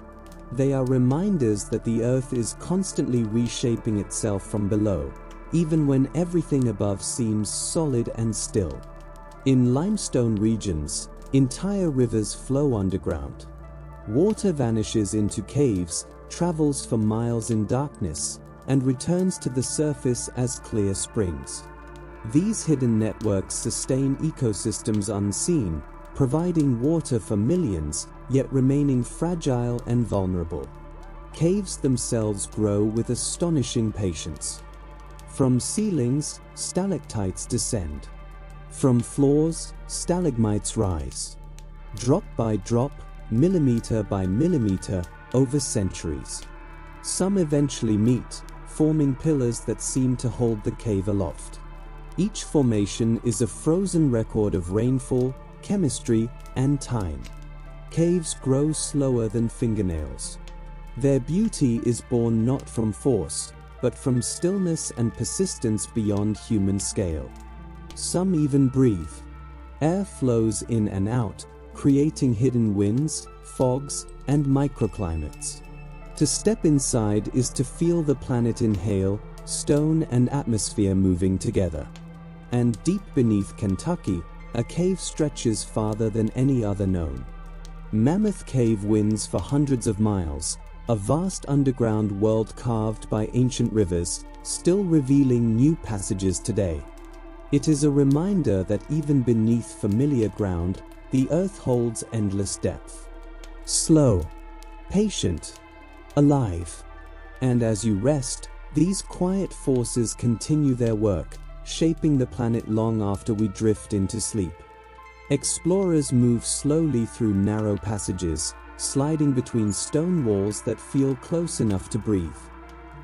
They are reminders that the Earth is constantly reshaping itself from below, even when everything above seems solid and still. In limestone regions, entire rivers flow underground. Water vanishes into caves, travels for miles in darkness, and returns to the surface as clear springs. These hidden networks sustain ecosystems unseen, providing water for millions, yet remaining fragile and vulnerable. Caves themselves grow with astonishing patience. From ceilings, stalactites descend. From floors, stalagmites rise. Drop by drop, millimeter by millimeter, over centuries. Some eventually meet, forming pillars that seem to hold the cave aloft. Each formation is a frozen record of rainfall, chemistry, and time. Caves grow slower than fingernails. Their beauty is born not from force, but from stillness and persistence beyond human scale. Some even breathe. Air flows in and out, creating hidden winds, fogs, and microclimates. To step inside is to feel the planet inhale, stone and atmosphere moving together. And deep beneath Kentucky, a cave stretches farther than any other known. Mammoth Cave winds for hundreds of miles, a vast underground world carved by ancient rivers, still revealing new passages today. It is a reminder that even beneath familiar ground, the Earth holds endless depth. Slow, patient, alive. And as you rest, these quiet forces continue their work, shaping the planet long after we drift into sleep. Explorers move slowly through narrow passages, sliding between stone walls that feel close enough to breathe.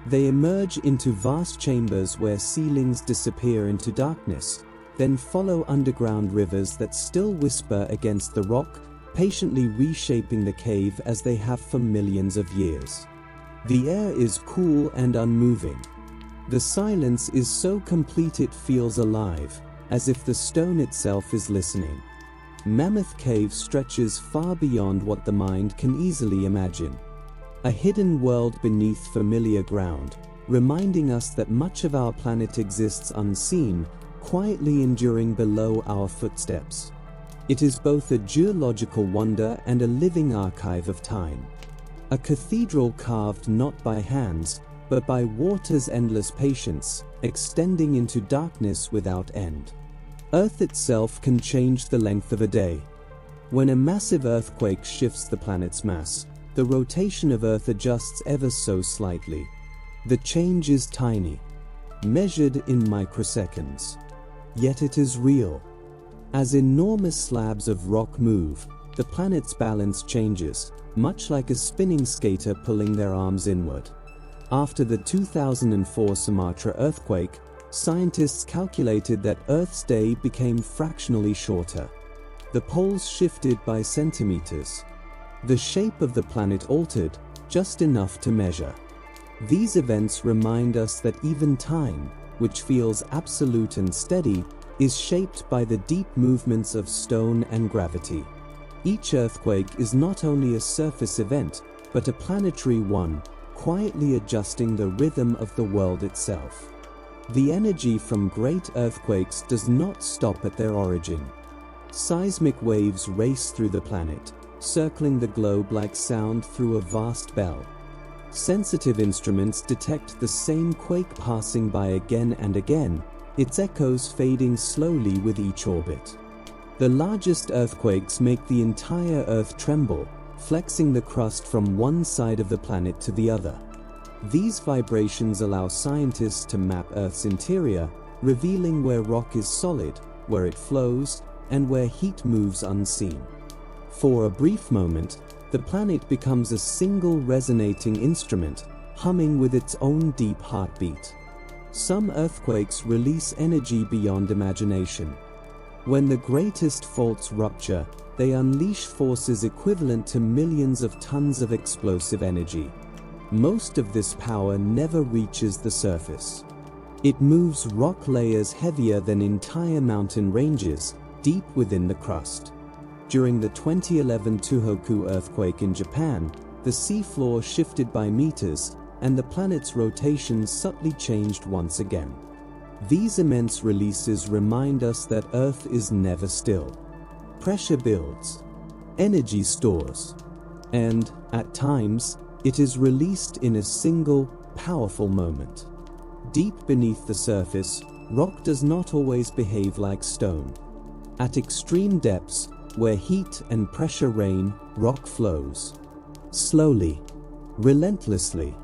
They emerge into vast chambers where ceilings disappear into darkness, then follow underground rivers that still whisper against the rock, patiently reshaping the cave as they have for millions of years. The air is cool and unmoving. The silence is so complete it feels alive, as if the stone itself is listening. Mammoth Cave stretches far beyond what the mind can easily imagine. A hidden world beneath familiar ground, reminding us that much of our planet exists unseen, quietly enduring below our footsteps. It is both a geological wonder and a living archive of time. A cathedral carved not by hands, but by water's endless patience, extending into darkness without end. Earth itself can change the length of a day. When a massive earthquake shifts the planet's mass, the rotation of Earth adjusts ever so slightly. The change is tiny, measured in microseconds. Yet it is real. As enormous slabs of rock move, the planet's balance changes, much like a spinning skater pulling their arms inward. After the 2004 Sumatra earthquake, scientists calculated that Earth's day became fractionally shorter. The poles shifted by centimeters. The shape of the planet altered, just enough to measure. These events remind us that even time, which feels absolute and steady, is shaped by the deep movements of stone and gravity. Each earthquake is not only a surface event, but a planetary one, quietly adjusting the rhythm of the world itself. The energy from great earthquakes does not stop at their origin. Seismic waves race through the planet, circling the globe like sound through a vast bell. Sensitive instruments detect the same quake passing by again and again, its echoes fading slowly with each orbit. The largest earthquakes make the entire Earth tremble, flexing the crust from one side of the planet to the other. These vibrations allow scientists to map Earth's interior, revealing where rock is solid, where it flows, and where heat moves unseen. For a brief moment, the planet becomes a single resonating instrument, humming with its own deep heartbeat. Some earthquakes release energy beyond imagination. When the greatest faults rupture, they unleash forces equivalent to millions of tons of explosive energy. Most of this power never reaches the surface. It moves rock layers heavier than entire mountain ranges, deep within the crust. During the 2011 Tohoku earthquake in Japan, the seafloor shifted by meters, and the planet's rotation subtly changed once again. These immense releases remind us that Earth is never still. Pressure builds, energy stores, and, at times, it is released in a single, powerful moment. Deep beneath the surface, rock does not always behave like stone. At extreme depths, where heat and pressure reign, rock flows. Slowly, relentlessly.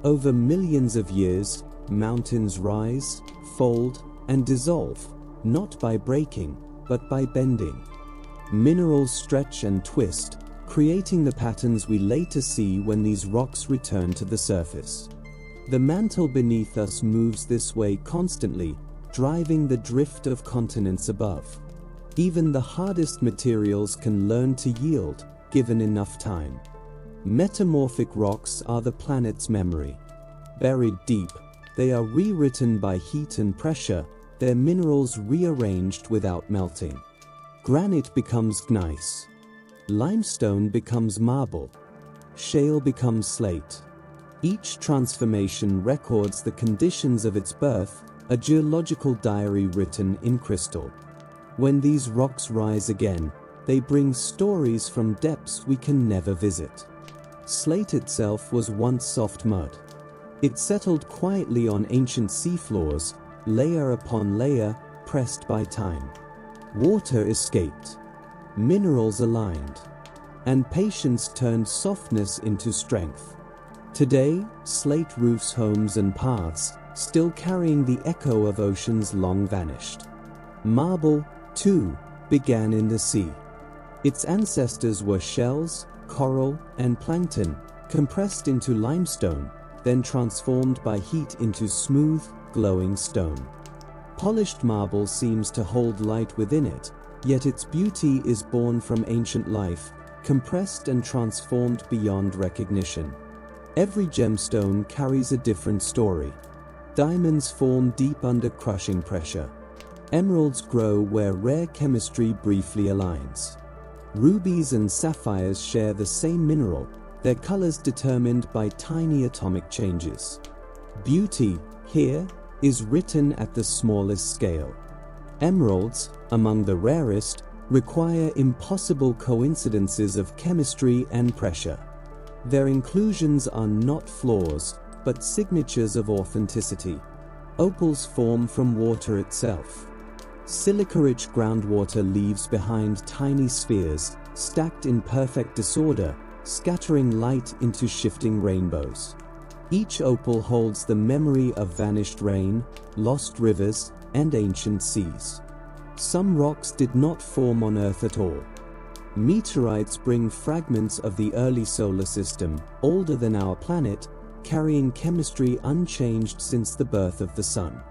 Over millions of years, mountains rise, fold, and dissolve, not by breaking, but by bending. Minerals stretch and twist, creating the patterns we later see when these rocks return to the surface. The mantle beneath us moves this way constantly, driving the drift of continents above. Even the hardest materials can learn to yield, given enough time. Metamorphic rocks are the planet's memory. Buried deep, they are rewritten by heat and pressure, their minerals rearranged without melting. Granite becomes gneiss. Limestone becomes marble. Shale becomes slate. Each transformation records the conditions of its birth, a geological diary written in crystal. When these rocks rise again, they bring stories from depths we can never visit. Slate itself was once soft mud. It settled quietly on ancient seafloors, layer upon layer, pressed by time. Water escaped, minerals aligned, and patience turned softness into strength. Today, slate roofs homes and paths, still carrying the echo of oceans long vanished. Marble, too, began in the sea. Its ancestors were shells, coral, and plankton, compressed into limestone, then transformed by heat into smooth, glowing stone. Polished marble seems to hold light within it, yet its beauty is born from ancient life, compressed and transformed beyond recognition. Every gemstone carries a different story. Diamonds form deep under crushing pressure. Emeralds grow where rare chemistry briefly aligns. Rubies and sapphires share the same mineral, their colors determined by tiny atomic changes. Beauty, here, is written at the smallest scale. Emeralds, among the rarest, require impossible coincidences of chemistry and pressure. Their inclusions are not flaws, but signatures of authenticity. Opals form from water itself. Silica-rich groundwater leaves behind tiny spheres, stacked in perfect disorder, scattering light into shifting rainbows. Each opal holds the memory of vanished rain, lost rivers, and ancient seas. Some rocks did not form on Earth at all. Meteorites bring fragments of the early solar system, older than our planet, carrying chemistry unchanged since the birth of the Sun.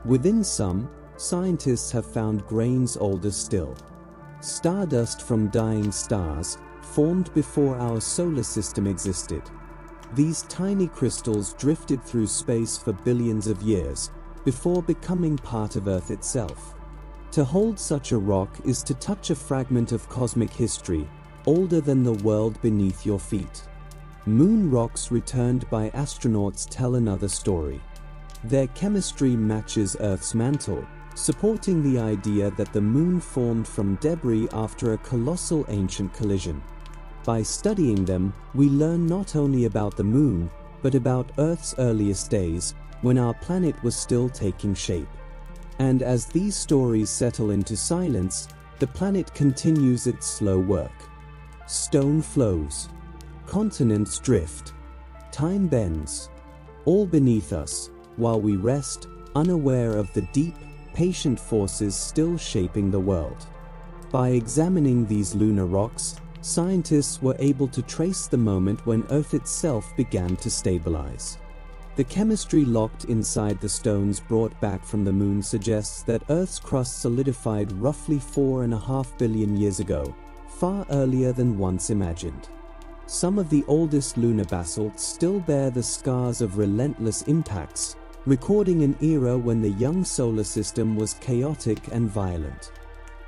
Within some, scientists have found grains older still. Stardust from dying stars, formed before our solar system existed. These tiny crystals drifted through space for billions of years, before becoming part of Earth itself. To hold such a rock is to touch a fragment of cosmic history, older than the world beneath your feet. Moon rocks returned by astronauts tell another story. Their chemistry matches Earth's mantle, supporting the idea that the Moon formed from debris after a colossal ancient collision. By studying them, we learn not only about the Moon, but about Earth's earliest days, when our planet was still taking shape. And as these stories settle into silence, the planet continues its slow work. Stone flows. Continents drift. Time bends. All beneath us, while we rest, unaware of the deep, patient forces still shaping the world. By examining these lunar rocks, scientists were able to trace the moment when Earth itself began to stabilize. The chemistry locked inside the stones brought back from the Moon suggests that Earth's crust solidified roughly 4.5 billion years ago, far earlier than once imagined. Some of the oldest lunar basalts still bear the scars of relentless impacts, recording an era when the young solar system was chaotic and violent.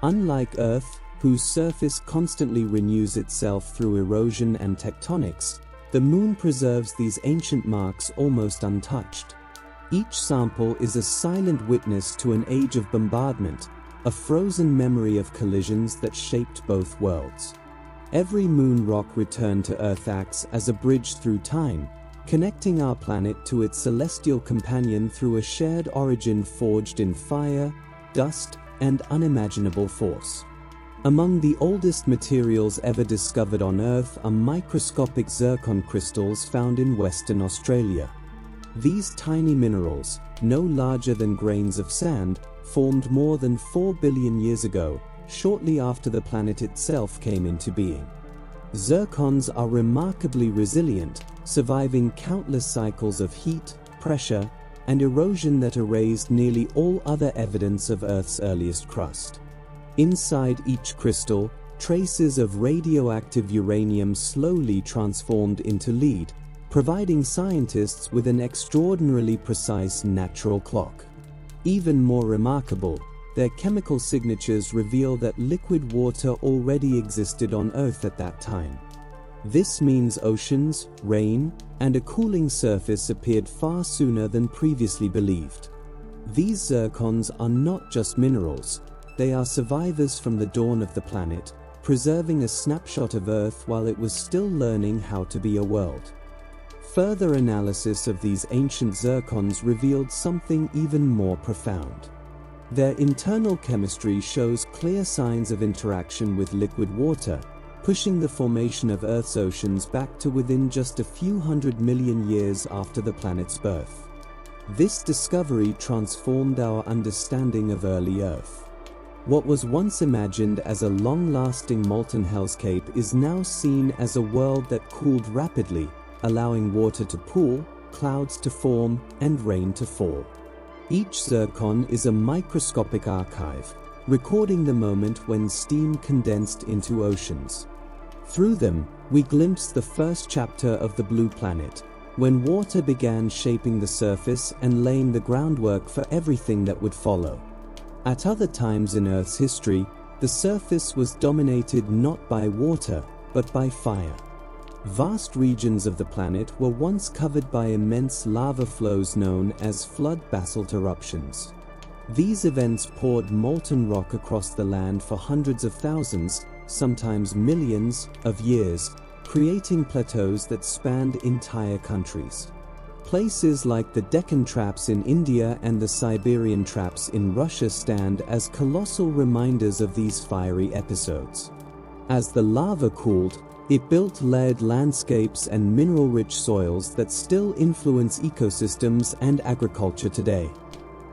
Unlike Earth, whose surface constantly renews itself through erosion and tectonics, the Moon preserves these ancient marks almost untouched. Each sample is a silent witness to an age of bombardment, a frozen memory of collisions that shaped both worlds. Every moon rock returned to Earth acts as a bridge through time, connecting our planet to its celestial companion through a shared origin forged in fire, dust, and unimaginable force. Among the oldest materials ever discovered on Earth are microscopic zircon crystals found in Western Australia. These tiny minerals, no larger than grains of sand, formed more than 4 billion years ago, shortly after the planet itself came into being. Zircons are remarkably resilient, surviving countless cycles of heat, pressure, and erosion that erased nearly all other evidence of Earth's earliest crust. Inside each crystal, traces of radioactive uranium slowly transformed into lead, providing scientists with an extraordinarily precise natural clock. Even more remarkable, their chemical signatures reveal that liquid water already existed on Earth at that time. This means oceans, rain, and a cooling surface appeared far sooner than previously believed. These zircons are not just minerals. They are survivors from the dawn of the planet, preserving a snapshot of Earth while it was still learning how to be a world. Further analysis of these ancient zircons revealed something even more profound. Their internal chemistry shows clear signs of interaction with liquid water, pushing the formation of Earth's oceans back to within just a few 100 million years after the planet's birth. This discovery transformed our understanding of early Earth. What was once imagined as a long-lasting molten hellscape is now seen as a world that cooled rapidly, allowing water to pool, clouds to form and rain to fall. Each zircon is a microscopic archive, recording the moment when steam condensed into oceans. Through them, we glimpse the first chapter of the Blue Planet, when water began shaping the surface and laying the groundwork for everything that would follow. At other times in Earth's history, the surface was dominated not by water, but by fire. Vast regions of the planet were once covered by immense lava flows known as flood basalt eruptions. These events poured molten rock across the land for hundreds of thousands, sometimes millions, of years, creating plateaus that spanned entire countries. Places like the Deccan Traps in India and the Siberian Traps in Russia stand as colossal reminders of these fiery episodes. As the lava cooled, it built layered landscapes and mineral-rich soils that still influence ecosystems and agriculture today.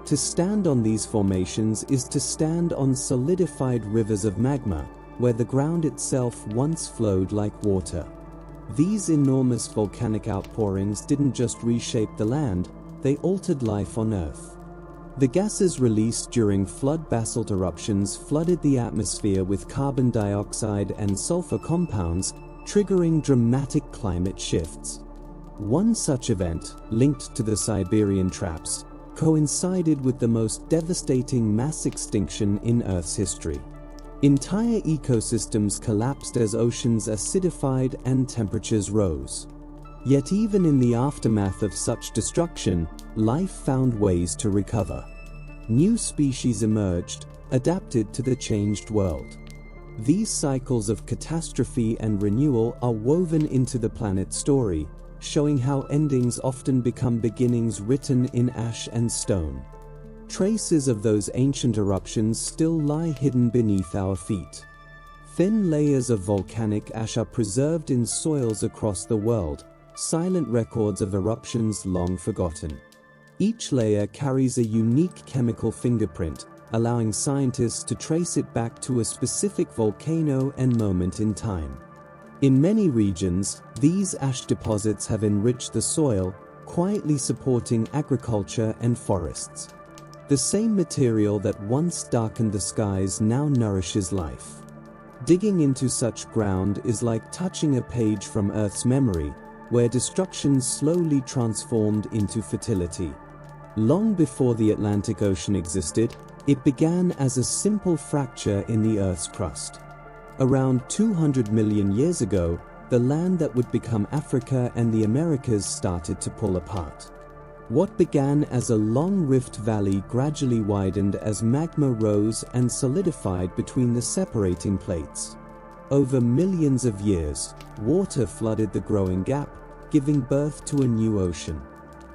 To stand on these formations is to stand on solidified rivers of magma, where the ground itself once flowed like water. These enormous volcanic outpourings didn't just reshape the land, they altered life on Earth. The gases released during flood basalt eruptions flooded the atmosphere with carbon dioxide and sulfur compounds, triggering dramatic climate shifts. One such event, linked to the Siberian Traps, coincided with the most devastating mass extinction in Earth's history. Entire ecosystems collapsed as oceans acidified and temperatures rose. Yet even in the aftermath of such destruction, life found ways to recover. New species emerged, adapted to the changed world. These cycles of catastrophe and renewal are woven into the planet's story, showing how endings often become beginnings written in ash and stone. Traces of those ancient eruptions still lie hidden beneath our feet. Thin layers of volcanic ash are preserved in soils across the world, silent records of eruptions long forgotten. Each layer carries a unique chemical fingerprint, allowing scientists to trace it back to a specific volcano and moment in time. In many regions, these ash deposits have enriched the soil, quietly supporting agriculture and forests. The same material that once darkened the skies now nourishes life. Digging into such ground is like touching a page from Earth's memory, where destruction slowly transformed into fertility. Long before the Atlantic Ocean existed, it began as a simple fracture in the Earth's crust. Around 200 million years ago, the land that would become Africa and the Americas started to pull apart. What began as a long rift valley gradually widened as magma rose and solidified between the separating plates. Over millions of years, water flooded the growing gap, giving birth to a new ocean.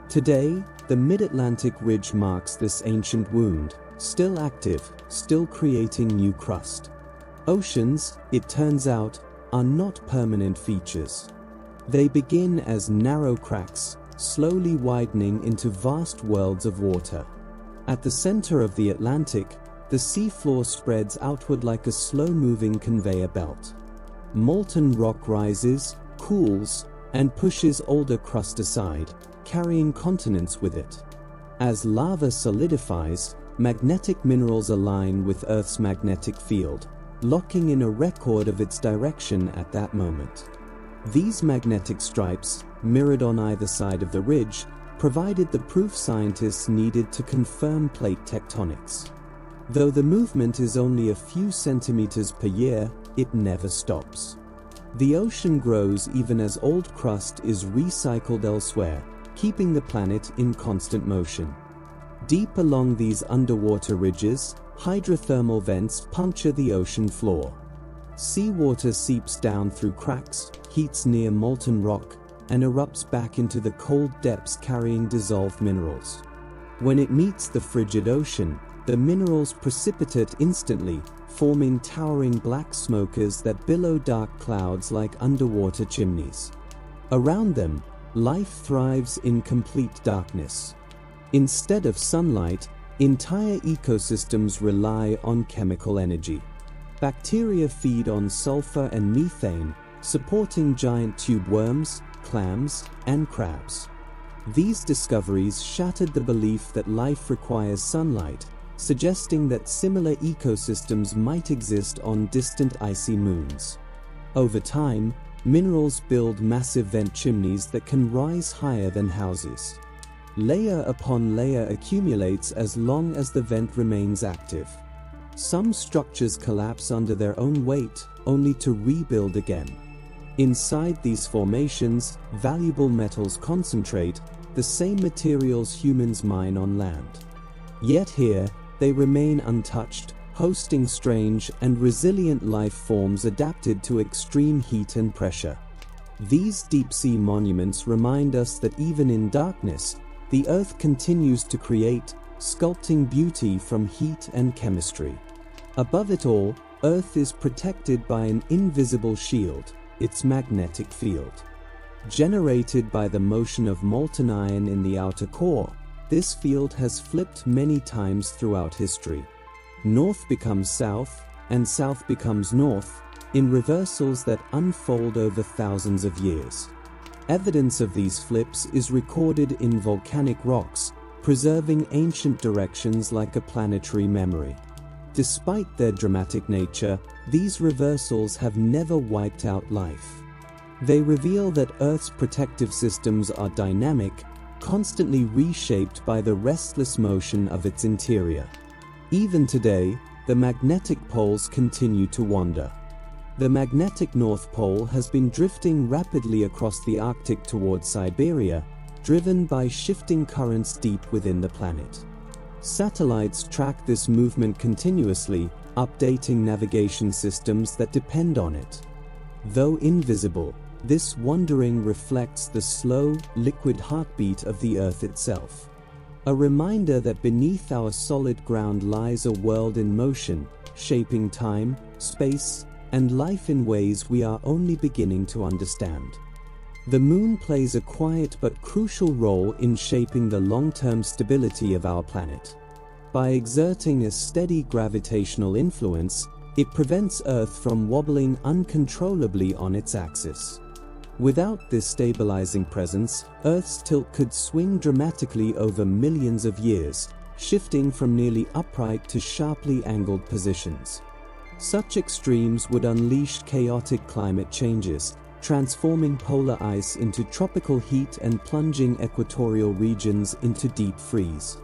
Today, the Mid-Atlantic Ridge marks this ancient wound, still active, still creating new crust. Oceans, it turns out, are not permanent features. They begin as narrow cracks, slowly widening into vast worlds of water. At the center of the Atlantic, the seafloor spreads outward like a slow-moving conveyor belt. Molten rock rises, cools, and pushes older crust aside, carrying continents with it. As lava solidifies, magnetic minerals align with Earth's magnetic field, locking in a record of its direction at that moment. These magnetic stripes, mirrored on either side of the ridge, provided the proof scientists needed to confirm plate tectonics. Though the movement is only a few centimeters per year, it never stops. The ocean grows even as old crust is recycled elsewhere, keeping the planet in constant motion. Deep along these underwater ridges, hydrothermal vents puncture the ocean floor. Seawater seeps down through cracks, heats near molten rock, and erupts back into the cold depths carrying dissolved minerals. When it meets the frigid ocean, the minerals precipitate instantly, forming towering black smokers that billow dark clouds like underwater chimneys. Around them, life thrives in complete darkness. Instead of sunlight, entire ecosystems rely on chemical energy. Bacteria feed on sulfur and methane, supporting giant tube worms, clams, and crabs. These discoveries shattered the belief that life requires sunlight, suggesting that similar ecosystems might exist on distant icy moons. Over time, minerals build massive vent chimneys that can rise higher than houses. Layer upon layer accumulates as long as the vent remains active. Some structures collapse under their own weight, only to rebuild again. Inside these formations, valuable metals concentrate, the same materials humans mine on land. Yet here, they remain untouched, hosting strange and resilient life forms adapted to extreme heat and pressure. These deep-sea monuments remind us that even in darkness, the Earth continues to create, sculpting beauty from heat and chemistry. Above it all, Earth is protected by an invisible shield, its magnetic field. Generated by the motion of molten iron in the outer core, this field has flipped many times throughout history. North becomes south, and south becomes north, in reversals that unfold over thousands of years. Evidence of these flips is recorded in volcanic rocks, preserving ancient directions like a planetary memory. Despite their dramatic nature, these reversals have never wiped out life. They reveal that Earth's protective systems are dynamic, constantly reshaped by the restless motion of its interior. Even today, the magnetic poles continue to wander. The magnetic North Pole has been drifting rapidly across the Arctic towards Siberia, driven by shifting currents deep within the planet. Satellites track this movement continuously, updating navigation systems that depend on it. Though invisible, this wandering reflects the slow, liquid heartbeat of the Earth itself. A reminder that beneath our solid ground lies a world in motion, shaping time, space, and life in ways we are only beginning to understand. The Moon plays a quiet but crucial role in shaping the long-term stability of our planet. By exerting a steady gravitational influence, it prevents Earth from wobbling uncontrollably on its axis. Without this stabilizing presence, Earth's tilt could swing dramatically over millions of years, shifting from nearly upright to sharply angled positions. Such extremes would unleash chaotic climate changes, transforming polar ice into tropical heat and plunging equatorial regions into deep freeze.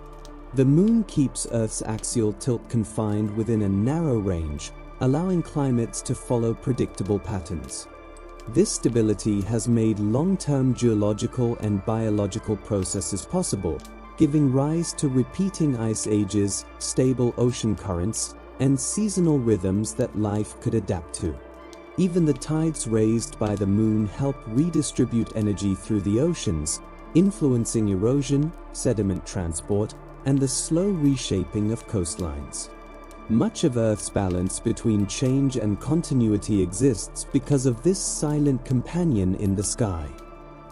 The Moon keeps Earth's axial tilt confined within a narrow range, allowing climates to follow predictable patterns. This stability has made long-term geological and biological processes possible, giving rise to repeating ice ages, stable ocean currents, and seasonal rhythms that life could adapt to. Even the tides raised by the Moon help redistribute energy through the oceans, influencing erosion, sediment transport, and the slow reshaping of coastlines. Much of Earth's balance between change and continuity exists because of this silent companion in the sky.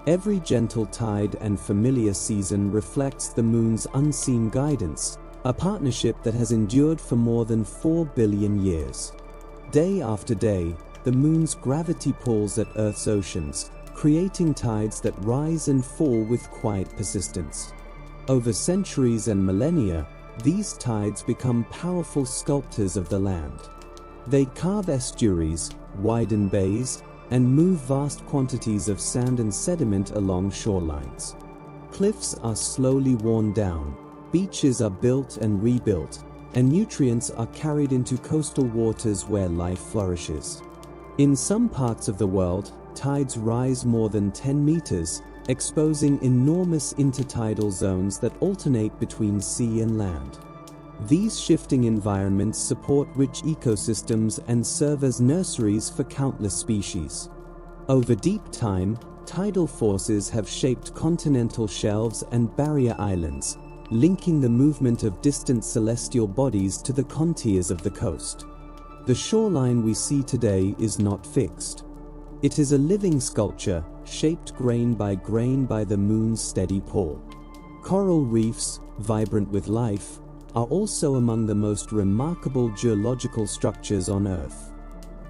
Every gentle tide and familiar season reflects the Moon's unseen guidance, a partnership that has endured for more than 4 billion years. Day after day, the Moon's gravity pulls at Earth's oceans, creating tides that rise and fall with quiet persistence. Over centuries and millennia, these tides become powerful sculptors of the land. They carve estuaries, widen bays, and move vast quantities of sand and sediment along shorelines. Cliffs are slowly worn down, beaches are built and rebuilt, and nutrients are carried into coastal waters where life flourishes. In some parts of the world, tides rise more than 10 meters, exposing enormous intertidal zones that alternate between sea and land. These shifting environments support rich ecosystems and serve as nurseries for countless species. Over deep time, tidal forces have shaped continental shelves and barrier islands, linking the movement of distant celestial bodies to the contours of the coast. The shoreline we see today is not fixed. It is a living sculpture, shaped grain by the Moon's steady pull. Coral reefs, vibrant with life, are also among the most remarkable geological structures on Earth.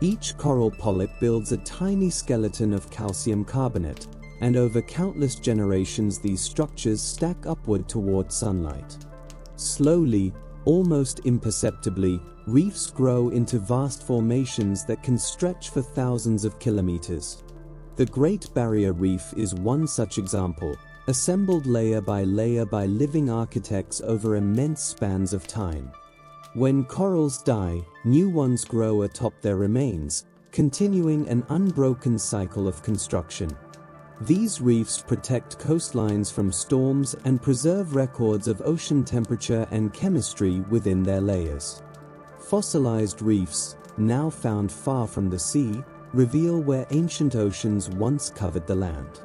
Each coral polyp builds a tiny skeleton of calcium carbonate, and over countless generations these structures stack upward toward sunlight. Slowly, almost imperceptibly, reefs grow into vast formations that can stretch for thousands of kilometers. The Great Barrier Reef is one such example, assembled layer by living architects over immense spans of time. When corals die, new ones grow atop their remains, continuing an unbroken cycle of construction. These reefs protect coastlines from storms and preserve records of ocean temperature and chemistry within their layers. Fossilized reefs, now found far from the sea, reveal where ancient oceans once covered the land.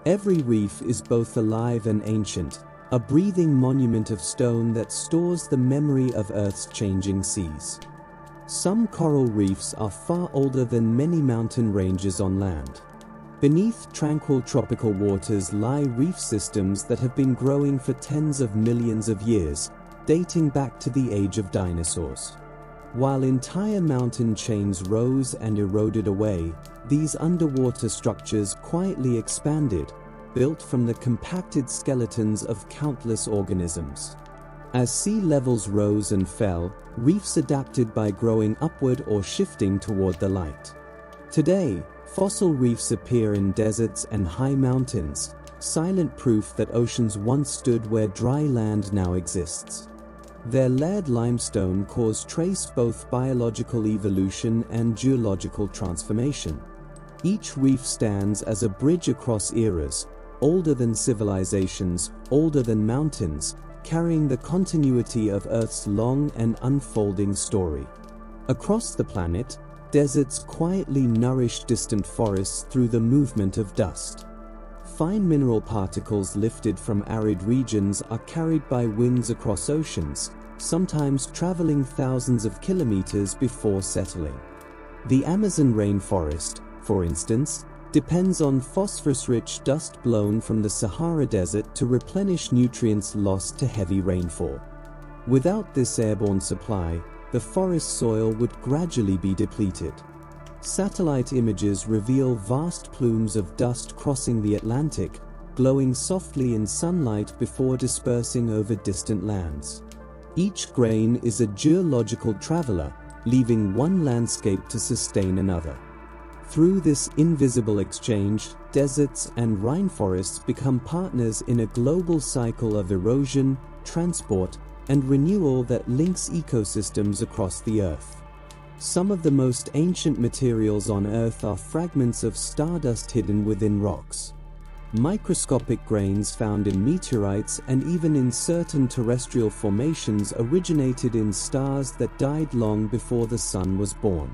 Every reef is both alive and ancient, a breathing monument of stone that stores the memory of Earth's changing seas. Some coral reefs are far older than many mountain ranges on land. Beneath tranquil tropical waters lie reef systems that have been growing for tens of millions of years, dating back to the age of dinosaurs. While entire mountain chains rose and eroded away, these underwater structures quietly expanded, built from the compacted skeletons of countless organisms. As sea levels rose and fell, reefs adapted by growing upward or shifting toward the light. Today, fossil reefs appear in deserts and high mountains, silent proof that oceans once stood where dry land now exists. Their layered limestone cores trace both biological evolution and geological transformation. Each reef stands as a bridge across eras, older than civilizations, older than mountains, carrying the continuity of Earth's long and unfolding story. Across the planet, deserts quietly nourish distant forests through the movement of dust. Fine mineral particles lifted from arid regions are carried by winds across oceans, sometimes traveling thousands of kilometers before settling. The Amazon rainforest, for instance, depends on phosphorus-rich dust blown from the Sahara Desert to replenish nutrients lost to heavy rainfall. Without this airborne supply, the forest soil would gradually be depleted. Satellite images reveal vast plumes of dust crossing the Atlantic, glowing softly in sunlight before dispersing over distant lands. Each grain is a geological traveler, leaving one landscape to sustain another. Through this invisible exchange, deserts and rainforests become partners in a global cycle of erosion, transport, and renewal that links ecosystems across the Earth. Some of the most ancient materials on Earth are fragments of stardust hidden within rocks. Microscopic grains found in meteorites and even in certain terrestrial formations originated in stars that died long before the Sun was born.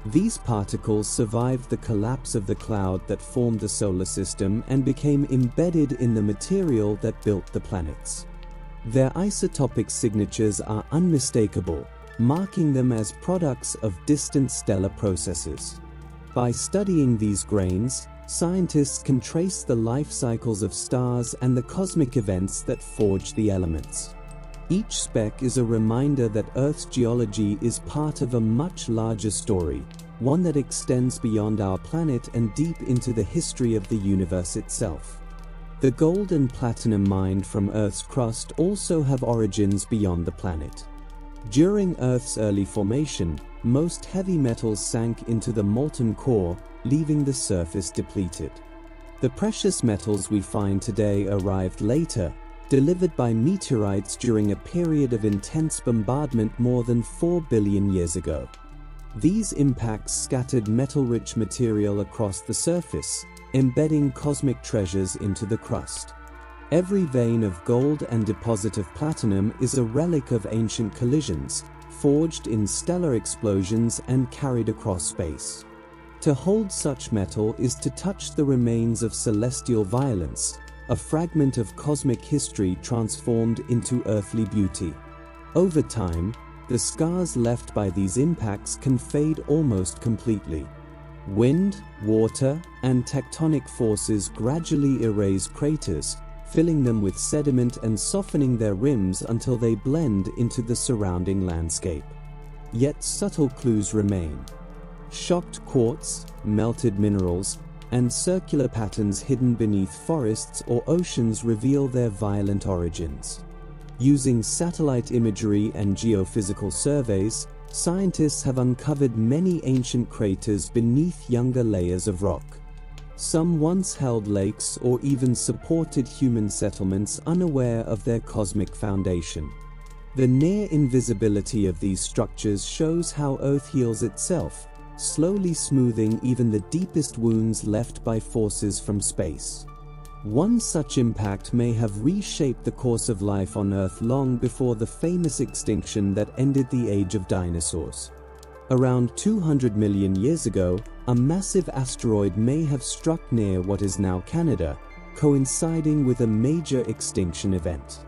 These particles survived the collapse of the cloud that formed the solar system and became embedded in the material that built the planets. Their isotopic signatures are unmistakable, marking them as products of distant stellar processes. By studying these grains, scientists can trace the life cycles of stars and the cosmic events that forge the elements. Each speck is a reminder that Earth's geology is part of a much larger story, one that extends beyond our planet and deep into the history of the universe itself. The gold and platinum mined from Earth's crust also have origins beyond the planet. During Earth's early formation, most heavy metals sank into the molten core, leaving the surface depleted. The precious metals we find today arrived later, delivered by meteorites during a period of intense bombardment more than 4 billion years ago. These impacts scattered metal-rich material across the surface, embedding cosmic treasures into the crust. Every vein of gold and deposit of platinum is a relic of ancient collisions, forged in stellar explosions and carried across space. To hold such metal is to touch the remains of celestial violence, a fragment of cosmic history transformed into earthly beauty. Over time, the scars left by these impacts can fade almost completely. Wind, water, and tectonic forces gradually erase craters, filling them with sediment and softening their rims until they blend into the surrounding landscape. Yet subtle clues remain. Shocked quartz, melted minerals, and circular patterns hidden beneath forests or oceans reveal their violent origins. Using satellite imagery and geophysical surveys, scientists have uncovered many ancient craters beneath younger layers of rock. Some once held lakes or even supported human settlements unaware of their cosmic foundation. The near invisibility of these structures shows how Earth heals itself, slowly smoothing even the deepest wounds left by forces from space. One such impact may have reshaped the course of life on Earth long before the famous extinction that ended the age of dinosaurs. Around 200 million years ago, a massive asteroid may have struck near what is now Canada, coinciding with a major extinction event.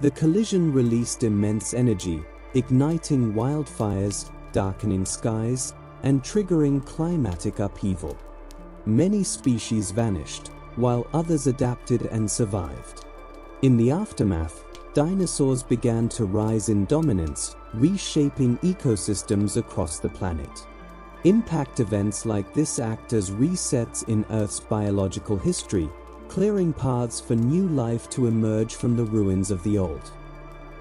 The collision released immense energy, igniting wildfires, darkening skies, and triggering climatic upheaval. Many species vanished, while others adapted and survived. In the aftermath, dinosaurs began to rise in dominance, reshaping ecosystems across the planet. Impact events like this act as resets in Earth's biological history, clearing paths for new life to emerge from the ruins of the old.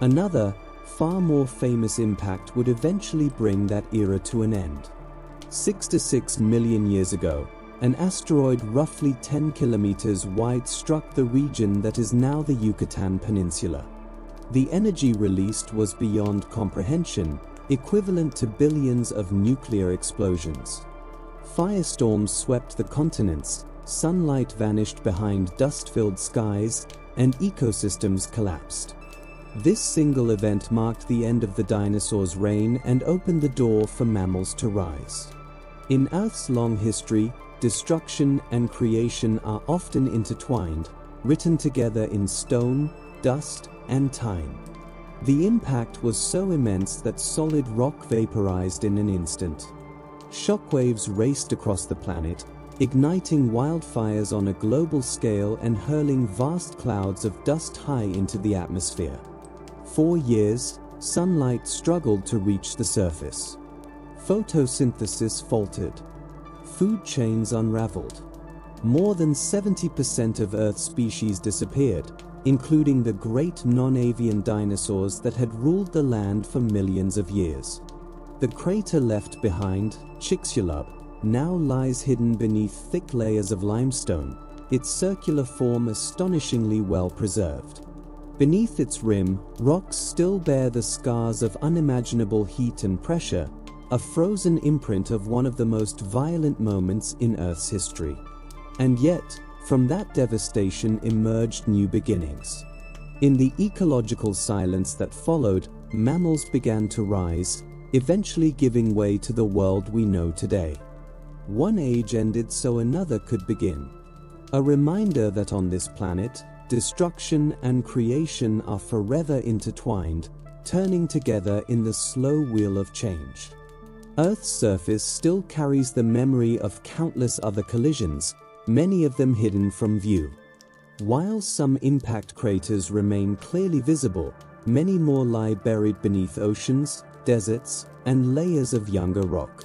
Another, far more famous impact would eventually bring that era to an end. 66 million years ago, an asteroid roughly 10 kilometers wide struck the region that is now the Yucatan Peninsula. The energy released was beyond comprehension, equivalent to billions of nuclear explosions. Firestorms swept the continents, sunlight vanished behind dust-filled skies, and ecosystems collapsed. This single event marked the end of the dinosaurs' reign and opened the door for mammals to rise. In Earth's long history, destruction and creation are often intertwined, written together in stone, dust, and time. The impact was so immense that solid rock vaporized in an instant. Shockwaves raced across the planet, igniting wildfires on a global scale and hurling vast clouds of dust high into the atmosphere. For years, sunlight struggled to reach the surface. Photosynthesis faltered. Food chains unraveled. More than 70% of Earth's species disappeared, including the great non-avian dinosaurs that had ruled the land for millions of years. The crater left behind, Chicxulub, now lies hidden beneath thick layers of limestone, its circular form astonishingly well preserved. Beneath its rim, rocks still bear the scars of unimaginable heat and pressure, a frozen imprint of one of the most violent moments in Earth's history. And yet, from that devastation emerged new beginnings. In the ecological silence that followed, mammals began to rise, eventually giving way to the world we know today. One age ended so another could begin. A reminder that on this planet, destruction and creation are forever intertwined, turning together in the slow wheel of change. Earth's surface still carries the memory of countless other collisions, many of them hidden from view. While some impact craters remain clearly visible, many more lie buried beneath oceans, deserts, and layers of younger rock.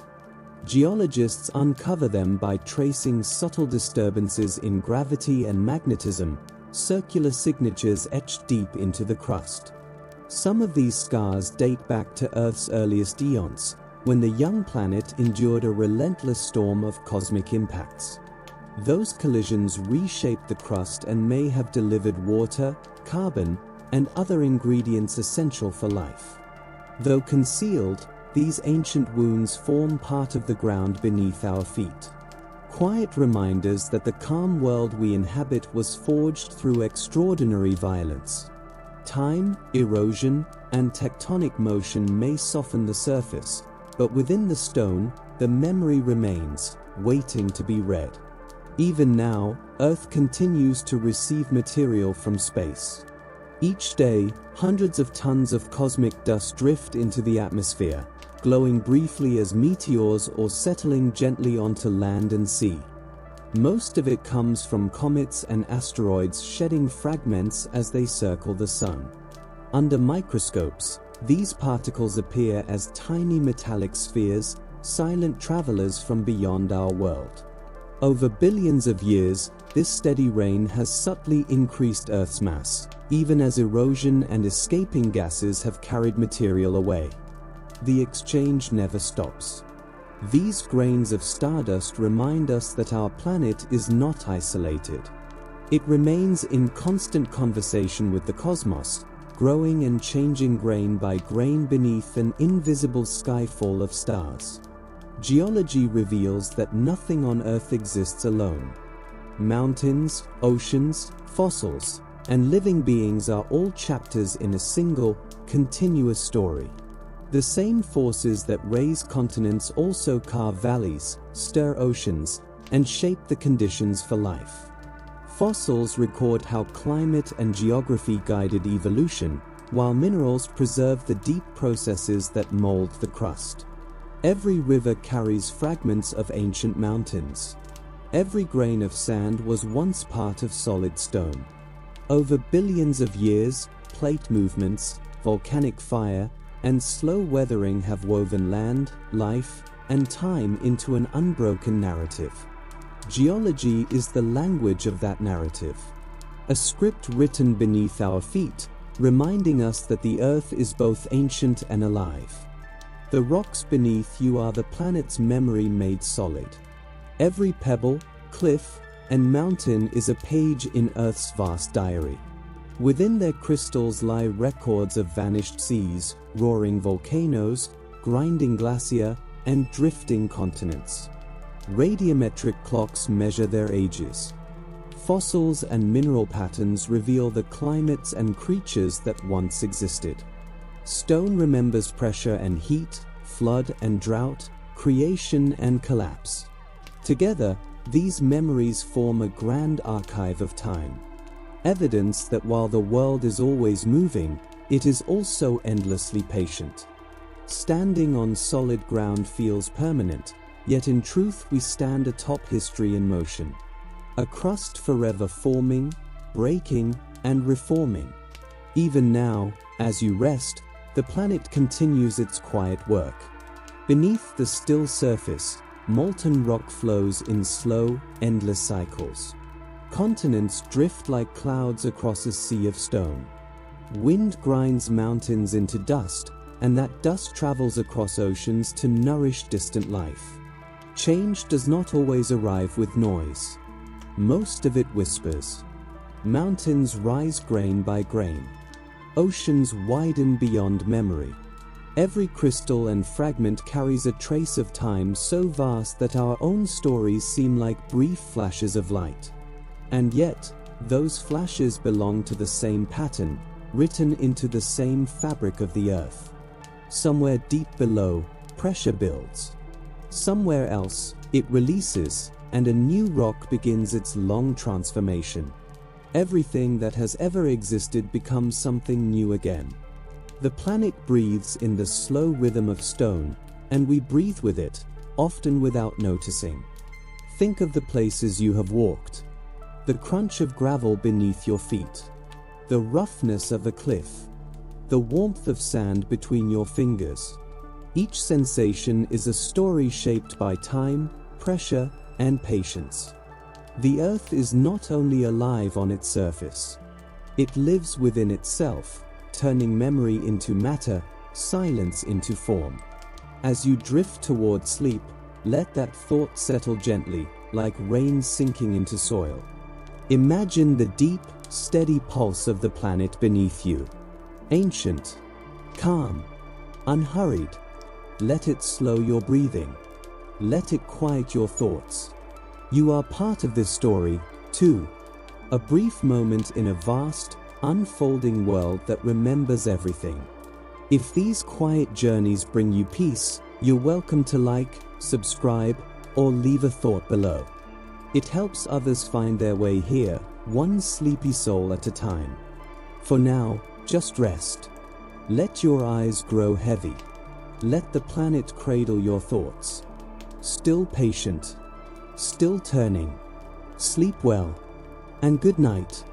Geologists uncover them by tracing subtle disturbances in gravity and magnetism, circular signatures etched deep into the crust. Some of these scars date back to Earth's earliest eons, when the young planet endured a relentless storm of cosmic impacts. Those collisions reshaped the crust and may have delivered water, carbon, and other ingredients essential for life. Though concealed, these ancient wounds form part of the ground beneath our feet. Quiet reminders that the calm world we inhabit was forged through extraordinary violence. Time, erosion, and tectonic motion may soften the surface, but within the stone, the memory remains, waiting to be read. Even now, Earth continues to receive material from space. Each day, hundreds of tons of cosmic dust drift into the atmosphere, glowing briefly as meteors or settling gently onto land and sea. Most of it comes from comets and asteroids shedding fragments as they circle the sun. Under microscopes, these particles appear as tiny metallic spheres, silent travelers from beyond our world. Over billions of years, this steady rain has subtly increased Earth's mass, even as erosion and escaping gases have carried material away. The exchange never stops. These grains of stardust remind us that our planet is not isolated. It remains in constant conversation with the cosmos, growing and changing grain by grain beneath an invisible skyfall of stars. Geology reveals that nothing on Earth exists alone. Mountains, oceans, fossils, and living beings are all chapters in a single, continuous story. The same forces that raise continents also carve valleys, stir oceans, and shape the conditions for life. Fossils record how climate and geography guided evolution, while minerals preserve the deep processes that mold the crust. Every river carries fragments of ancient mountains. Every grain of sand was once part of solid stone. Over billions of years, plate movements, volcanic fire, and slow weathering have woven land, life, and time into an unbroken narrative. Geology is the language of that narrative. A script written beneath our feet, reminding us that the Earth is both ancient and alive. The rocks beneath you are the planet's memory made solid. Every pebble, cliff, and mountain is a page in Earth's vast diary. Within their crystals lie records of vanished seas, roaring volcanoes, grinding glacier, and drifting continents. Radiometric clocks measure their ages. Fossils and mineral patterns reveal the climates and creatures that once existed. Stone remembers pressure and heat, flood and drought, creation and collapse. Together, these memories form a grand archive of time. Evidence that while the world is always moving, it is also endlessly patient. Standing on solid ground feels permanent, yet in truth we stand atop history in motion. A crust forever forming, breaking, and reforming. Even now, as you rest, the planet continues its quiet work. Beneath the still surface, molten rock flows in slow, endless cycles. Continents drift like clouds across a sea of stone. Wind grinds mountains into dust, and that dust travels across oceans to nourish distant life. Change does not always arrive with noise. Most of it whispers. Mountains rise grain by grain. Oceans widen beyond memory. Every crystal and fragment carries a trace of time so vast that our own stories seem like brief flashes of light. And yet, those flashes belong to the same pattern, written into the same fabric of the Earth. Somewhere deep below, pressure builds. Somewhere else, it releases, and a new rock begins its long transformation. Everything that has ever existed becomes something new again. The planet breathes in the slow rhythm of stone, and we breathe with it, often without noticing. Think of the places you have walked. The crunch of gravel beneath your feet. The roughness of a cliff. The warmth of sand between your fingers. Each sensation is a story shaped by time, pressure, and patience. The Earth is not only alive on its surface. It lives within itself, turning memory into matter, silence into form. As you drift toward sleep, let that thought settle gently, like rain sinking into soil. Imagine the deep, steady pulse of the planet beneath you. Ancient, calm, unhurried. Let it slow your breathing. Let it quiet your thoughts. You are part of this story, too. A brief moment in a vast, unfolding world that remembers everything. If these quiet journeys bring you peace, you're welcome to like, subscribe, or leave a thought below. It helps others find their way here, one sleepy soul at a time. For now, just rest. Let your eyes grow heavy. Let the planet cradle your thoughts. Still patient. Still turning. Sleep well. And good night.